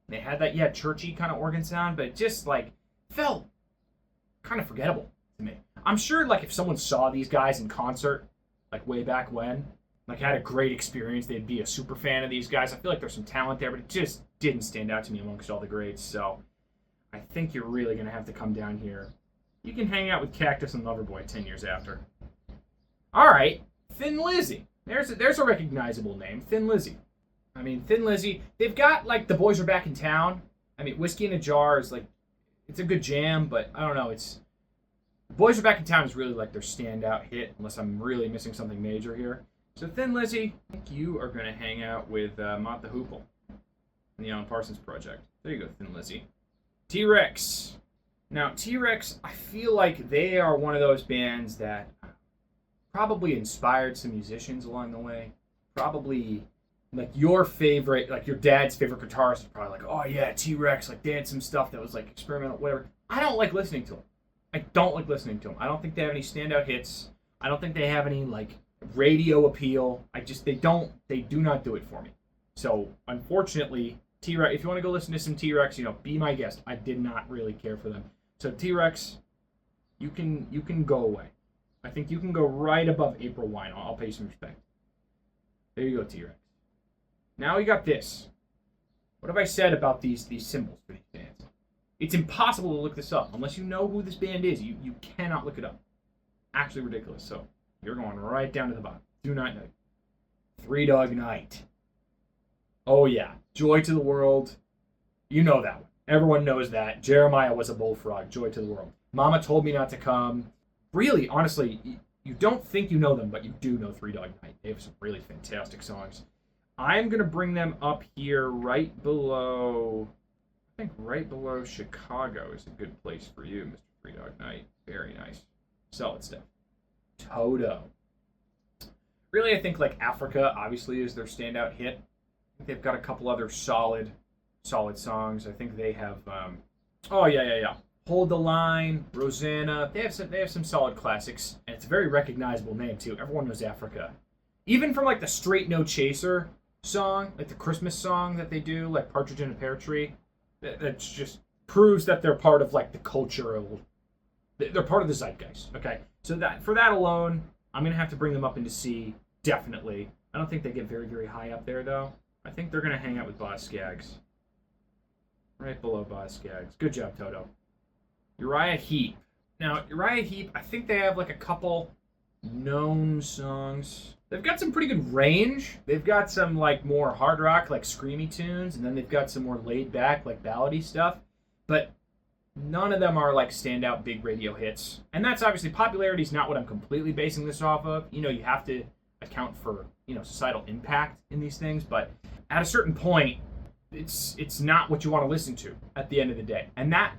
They had that, churchy kind of organ sound, but it just, like, felt kind of forgettable to me. I'm sure, like, if someone saw these guys in concert, like, way back when, like, had a great experience, they'd be a super fan of these guys. I feel like there's some talent there, but it just didn't stand out to me amongst all the greats, so I think you're really going to have to come down here. You can hang out with Cactus and Loverboy 10 years after. All right, Thin Lizzy. There's a recognizable name, Thin Lizzy. I mean, Thin Lizzy, they've got, like, The Boys Are Back in Town. I mean, Whiskey in a Jar is, like, it's a good jam, but I don't know, The Boys Are Back in Town is really, like, their standout hit, unless I'm really missing something major here. So Thin Lizzy, I think you are going to hang out with Mott the Hoople and the Alan Parsons Project. There you go, Thin Lizzy. T-Rex. Now, T-Rex, I feel like they are one of those bands that probably inspired some musicians along the way. Probably, like, your favorite, like, your dad's favorite guitarist is probably like, oh, yeah, T-Rex, like, they had some stuff that was, like, experimental, whatever. I don't like listening to them. I don't like listening to them. I don't think they have any standout hits. I don't think they have any, like, radio appeal. They do not do it for me. So, unfortunately, T-Rex, if you want to go listen to some T-Rex, be my guest. I did not really care for them. So, T-Rex, you can go away. I think you can go right above April Wine. I'll pay you some respect. There you go, T-Rex. Now we got this. What have I said about these symbols for these bands? It's impossible to look this up. Unless you know who this band is, you cannot look it up. Actually ridiculous. So, you're going right down to the bottom. Do not know. Three Dog Night. Oh, yeah. Joy to the World. You know that one. Everyone knows that. Jeremiah was a bullfrog. Joy to the World. Mama Told Me Not to Come. Really, honestly, you don't think you know them, but you do know Three Dog Night. They have some really fantastic songs. I'm going to bring them up here right below, I think right below Chicago is a good place for you, Mr. Three Dog Night. Very nice. Solid stuff. Toto. Really, I think, like, Africa, obviously, is their standout hit. I think they've got a couple other solid songs. I think they have, Hold the Line, Rosanna. They have some solid classics, and it's a very recognizable name, too. Everyone knows Africa. Even from, like, the Straight No Chaser song, like the Christmas song that they do, like Partridge in a Pear Tree, that just proves that they're part of, like, the culture. They're part of the zeitgeist, okay? So for that alone, I'm going to have to bring them up into C, definitely. I don't think they get very, very high up there, though. I think they're going to hang out with Boz Scaggs. Right below Boz Scaggs. Good job, Toto. Uriah Heep. Now, Uriah Heep, I think they have, like, a couple known songs. They've got some pretty good range. They've got some, like, more hard rock, like, screamy tunes, and then they've got some more laid-back, like, ballady stuff. But none of them are, like, standout big radio hits. And that's obviously, popularity is not what I'm completely basing this off of. You have to account for, societal impact in these things. But at a certain point, it's not what you want to listen to at the end of the day. And that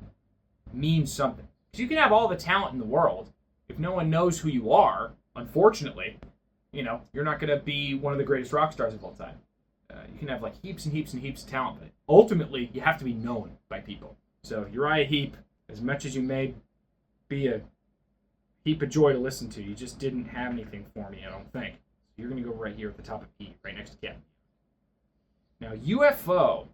means something. Because you can have all the talent in the world. If no one knows who you are, unfortunately, you're not going to be one of the greatest rock stars of all time. You can have, like, heaps and heaps and heaps of talent, but ultimately, you have to be known by people. So Uriah Heep, as much as you may be a heap of joy to listen to, you just didn't have anything for me, I don't think. So you're going to go right here at the top of E, right next to Kevin. Now, UFO,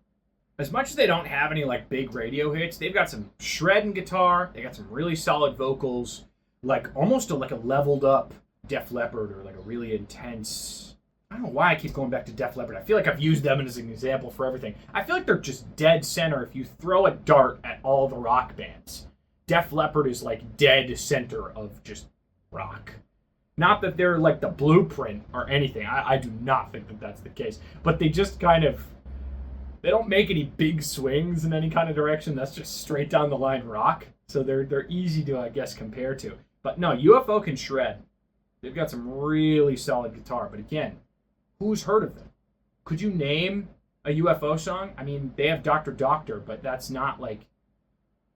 as much as they don't have any, like, big radio hits, they've got some shredding guitar, they got some really solid vocals, like, almost like a leveled up Def Leppard, or like a really intense, I don't know why I keep going back to Def Leppard. I feel like I've used them as an example for everything. I feel like they're just dead center if you throw a dart at all the rock bands. Def Leppard is, like, dead center of just rock. Not that they're, like, the blueprint or anything. I do not think that that's the case. But they just kind of, they don't make any big swings in any kind of direction. That's just straight down the line rock. So they're easy to, I guess, compare to. But no, UFO can shred. They've got some really solid guitar. But again, who's heard of them? Could you name a UFO song? I mean, they have Dr. Doctor, but that's not, like,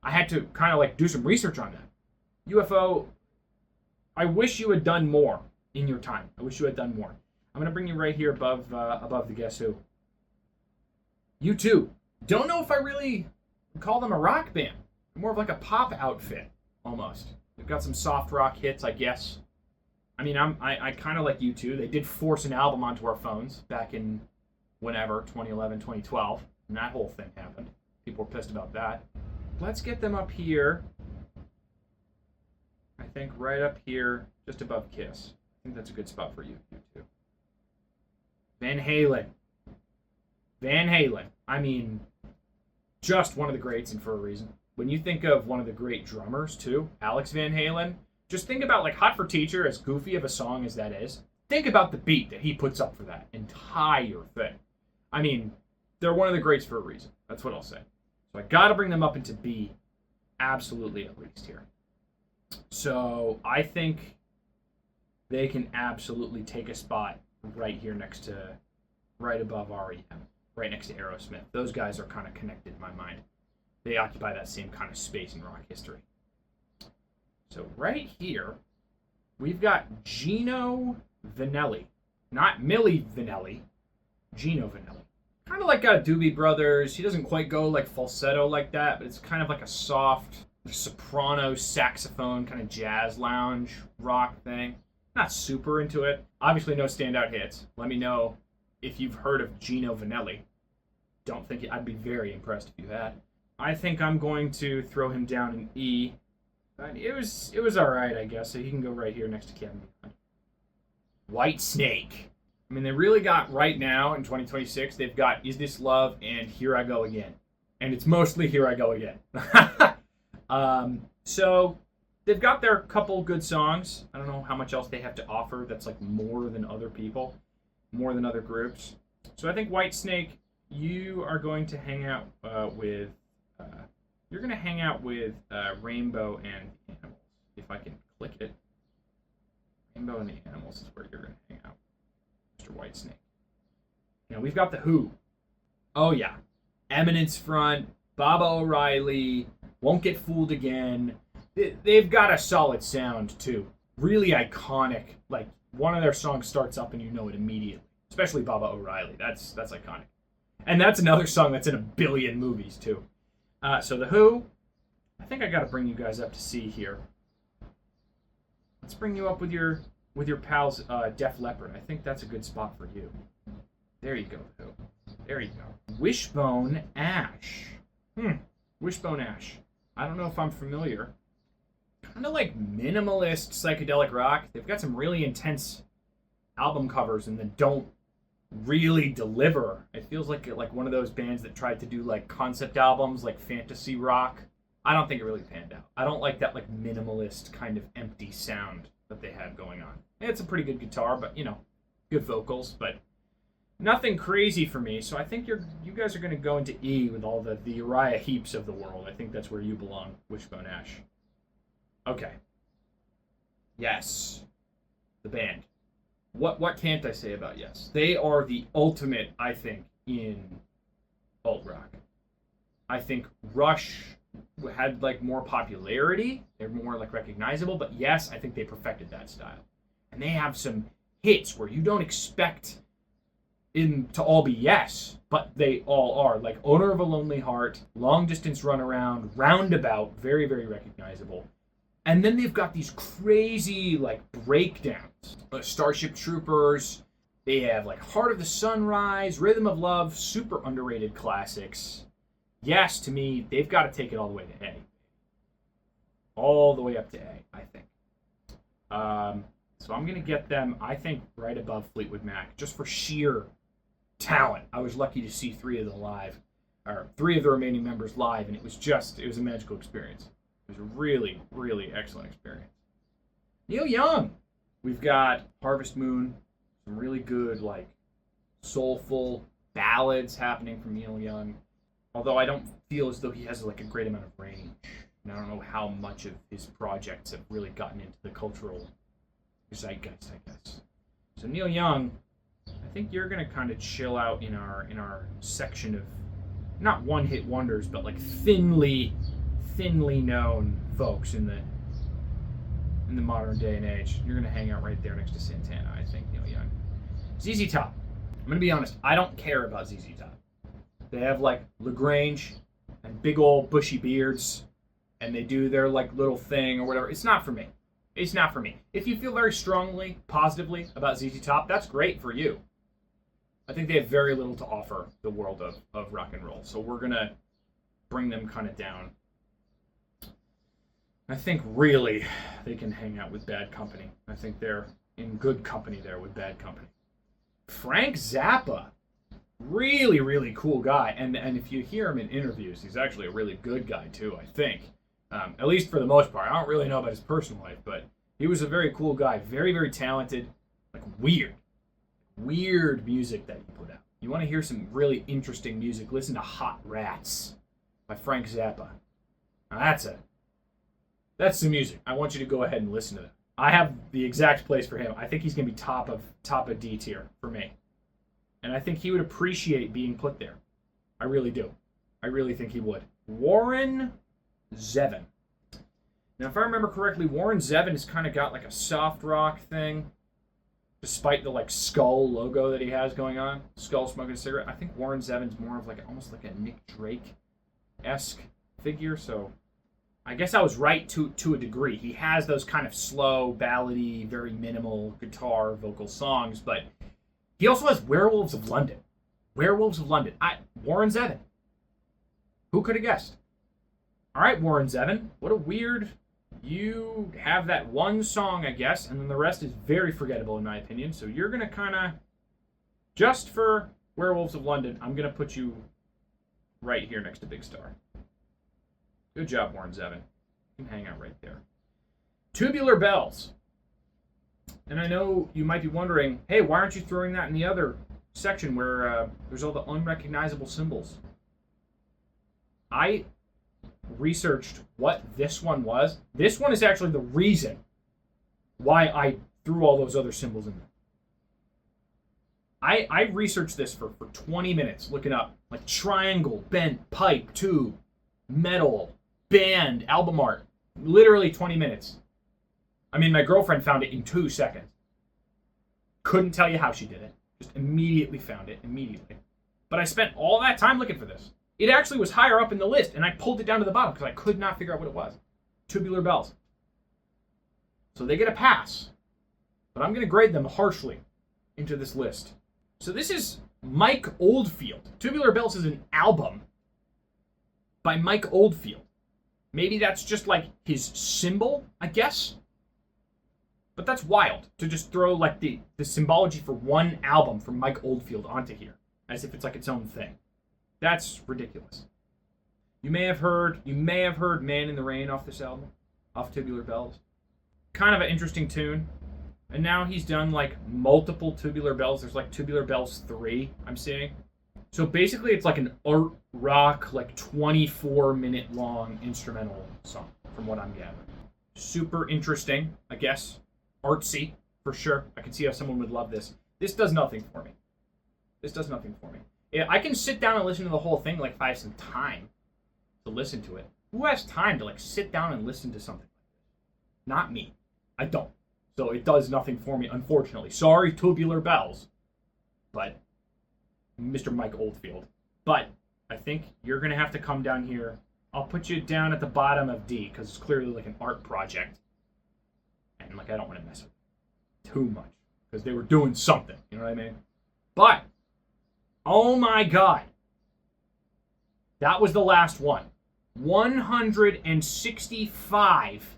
I had to kind of, like, do some research on that. UFO, I wish you had done more in your time. I wish you had done more. I'm going to bring you right here above the Guess Who. U2. Don't know if I really call them a rock band. More of like a pop outfit, almost. They've got some soft rock hits, I guess. I mean, I kind of like U2. They did force an album onto our phones back in whenever, 2011, 2012, and that whole thing happened. People were pissed about that. Let's get them up here. I think right up here, just above Kiss. I think that's a good spot for you too. Van Halen. Van Halen. I mean, just one of the greats, and for a reason. When you think of one of the great drummers too, Alex Van Halen, just think about like Hot for Teacher, as goofy of a song as that is. Think about the beat that he puts up for that entire thing. I mean, they're one of the greats for a reason. That's what I'll say. So I got to bring them up into B, absolutely at least here. So I think they can absolutely take a spot right here next to, right above REM, right next to Aerosmith. Those guys are kind of connected in my mind. They occupy that same kind of space in rock history. So right here, we've got Gino Vanelli. Not Milli Vanelli, Gino Vanelli. Kind of like Doobie Brothers. He doesn't quite go like falsetto like that, but it's kind of like a soft soprano saxophone kind of jazz lounge rock thing. Not super into it. Obviously no standout hits. Let me know if you've heard of Gino Vanelli. Don't think I'd be very impressed if you had. I think I'm going to throw him down in E. But it was all right, I guess. So he can go right here next to Kevin. Whitesnake. I mean, they really got right now in 2026. They've got Is This Love and Here I Go Again, and it's mostly Here I Go Again. So they've got their couple good songs. I don't know how much else they have to offer that's like more than other people, more than other groups. So I think Whitesnake, you are going to hang out with. You're going to hang out with Rainbow and the Animals. If I can click it. Rainbow and the Animals is where you're going to hang out, Mr. Whitesnake. Now, we've got The Who. Oh, yeah. Eminence Front, Baba O'Reilly, Won't Get Fooled Again. They've got a solid sound, too. Really iconic. Like, one of their songs starts up and you know it immediately. Especially Baba O'Reilly. That's iconic. And that's another song that's in a billion movies, too. So The Who, I think I got to bring you guys up to C here. Let's bring you up with your pals, Def Leppard. I think that's a good spot for you. There you go, The Who. There you go. Wishbone Ash. Wishbone Ash. I don't know if I'm familiar. Kind of like minimalist psychedelic rock. They've got some really intense album covers and then don't really deliver. It feels like one of those bands that tried to do like concept albums, like fantasy rock. I don't think it really panned out. I don't like that like minimalist kind of empty sound that they had going on. It's a pretty good guitar, but you know, good vocals, but nothing crazy for me. So I think you guys are going to go into E with all the Uriah Heeps of the world. I think that's where you belong, Wishbone Ash. Okay. Yes. The band. What can't I say about Yes? They are the ultimate, I think, in alt rock. I think Rush had like more popularity. They're more like recognizable, but Yes, I think they perfected that style. And they have some hits where you don't expect them to all be Yes, but they all are. Like Owner of a Lonely Heart, Long Distance Runaround, Roundabout, very, very recognizable. And then they've got these crazy, like, breakdowns. Starship Troopers. They have, like, Heart of the Sunrise, Rhythm of Love, super underrated classics. Yes, to me, they've got to take it all the way to A. All the way up to A, I think. So I'm going to get them, I think, right above Fleetwood Mac, just for sheer talent. I was lucky to see three of the remaining members live, and it was a magical experience. It was a really, really excellent experience. Neil Young. We've got Harvest Moon. Some really good, like, soulful ballads happening from Neil Young. Although I don't feel as though he has, like, a great amount of range. And I don't know how much of his projects have really gotten into the cultural zeitgeist, I guess. So Neil Young, I think you're going to kind of chill out in our section of, not one-hit wonders, but, like, thinly known folks in the modern day and age. You're going to hang out right there next to Santana, I think, Neil Young. ZZ Top. I'm going to be honest, I don't care about ZZ Top. They have, like, LaGrange and big old bushy beards, and they do their, like, little thing or whatever. It's not for me. It's not for me. If you feel very strongly, positively about ZZ Top, that's great for you. I think they have very little to offer the world of rock and roll. So we're going to bring them kind of down. I think really they can hang out with bad company. I think they're in good company there with bad company. Frank Zappa. Really, really cool guy. And if you hear him in interviews, he's actually a really good guy too, I think. At least for the most part. I don't really know about his personal life, but he was a very cool guy. Very, very talented. Like weird music that he put out. You want to hear some really interesting music, listen to Hot Rats by Frank Zappa. Now that's some music. I want you to go ahead and listen to that. I have the exact place for him. I think he's going to be top of D tier for me. And I think he would appreciate being put there. I really do. I really think he would. Warren Zevon. Now, if I remember correctly, Warren Zevon has kind of got like a soft rock thing, despite the like skull logo that he has going on. Skull smoking a cigarette. I think Warren Zevon's more of like almost like a Nick Drake-esque figure. So I guess I was right to a degree. He has those kind of slow, ballady, very minimal guitar vocal songs, but he also has Werewolves of London. Werewolves of London. Warren Zevon. Who could have guessed? All right, Warren Zevon. What a weird... You have that one song, I guess, and then the rest is very forgettable in my opinion. So you're going to kind of... Just for Werewolves of London, I'm going to put you right here next to Big Star. Good job, Warren Zevon. You can hang out right there. Tubular Bells. And I know you might be wondering, hey, why aren't you throwing that in the other section where there's all the unrecognizable symbols? I researched what this one was. This one is actually the reason why I threw all those other symbols in there. I researched this for 20 minutes, looking up like triangle, bent, pipe, tube, metal, band, album art. Literally 20 minutes. I mean, my girlfriend found it in 2 seconds. Couldn't tell you how she did it. Just immediately found it, immediately. But I spent all that time looking for this. It actually was higher up in the list, and I pulled it down to the bottom because I could not figure out what it was. Tubular Bells. So they get a pass. But I'm going to grade them harshly into this list. So this is Mike Oldfield. Tubular Bells is an album by Mike Oldfield. Maybe that's just like his symbol, I guess. But that's wild to just throw like the symbology for one album from Mike Oldfield onto here, as if it's like its own thing. That's ridiculous. You may have heard Man in the Rain off this album, off Tubular Bells. Kind of an interesting tune. And now he's done like multiple Tubular Bells. There's like Tubular Bells 3 I'm seeing. So basically it's like an art rock, like 24-minute long instrumental song from what I'm gathering. Super interesting, I guess. Artsy, for sure. I can see how someone would love this. This does nothing for me. Yeah, I can sit down and listen to the whole thing like if I have some time to listen to it. Who has time to like sit down and listen to something? Not me. I don't. So it does nothing for me, unfortunately. Sorry, Tubular Bells. But Mr. Mike Oldfield. But I think you're going to have to come down here. I'll put you down at the bottom of D because it's clearly like an art project. And like I don't want to mess with it too much because they were doing something. You know what I mean? But, oh my God. That was the last one. 165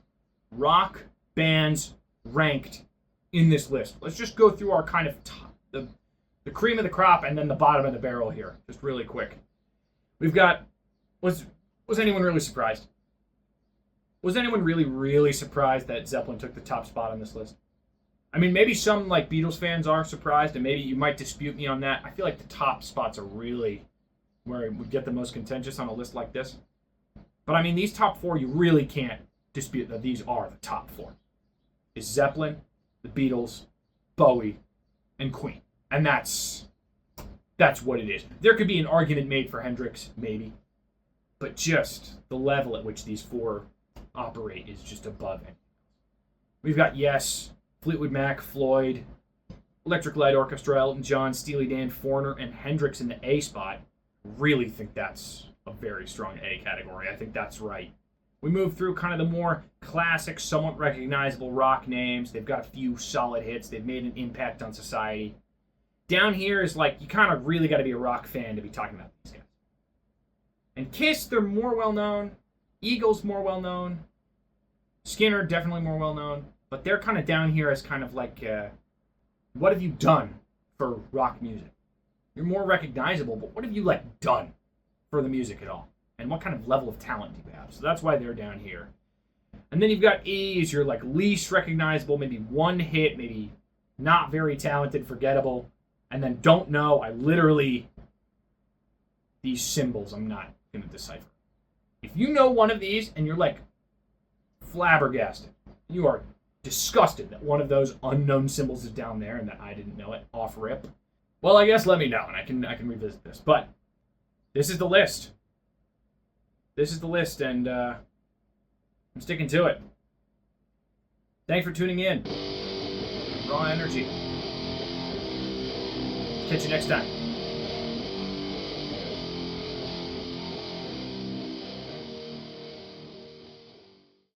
rock bands ranked in this list. Let's just go through our kind of the cream of the crop and then the bottom of the barrel here, just really quick. We've got, was anyone really surprised? Was anyone really, really surprised that Zeppelin took the top spot on this list? I mean, maybe some like Beatles fans are surprised, and maybe you might dispute me on that. I feel like the top spots are really where it would get the most contentious on a list like this. But I mean, these top 4, you really can't dispute that these are the top 4. It's Zeppelin, the Beatles, Bowie, and Queen. And that's what it is. There could be an argument made for Hendrix, maybe. But just the level at which these 4 operate is just above it. We've got Yes, Fleetwood Mac, Floyd, Electric Light Orchestra, Elton John, Steely Dan, Foreigner, and Hendrix in the A spot. Really think that's a very strong A category. I think that's right. We move through kind of the more classic, somewhat recognizable rock names. They've got a few solid hits. They've made an impact on society. Down here is like, you kind of really got to be a rock fan to be talking about these guys. And Kiss, they're more well-known. Eagles, more well-known. Skinner, definitely more well-known. But they're kind of down here as kind of like, what have you done for rock music? You're more recognizable, but what have you, like, done for the music at all? And what kind of level of talent do you have? So that's why they're down here. And then you've got E as your, like, least recognizable, maybe one hit, maybe not very talented, forgettable. And then don't know, I literally, these symbols I'm not going to decipher. If you know one of these and you're, like, flabbergasted, you are disgusted that one of those unknown symbols is down there and that I didn't know it off rip, well, I guess let me know and I can revisit this. But this is the list. This is the list, and I'm sticking to it. Thanks for tuning in. Raw Energy. Catch you next time.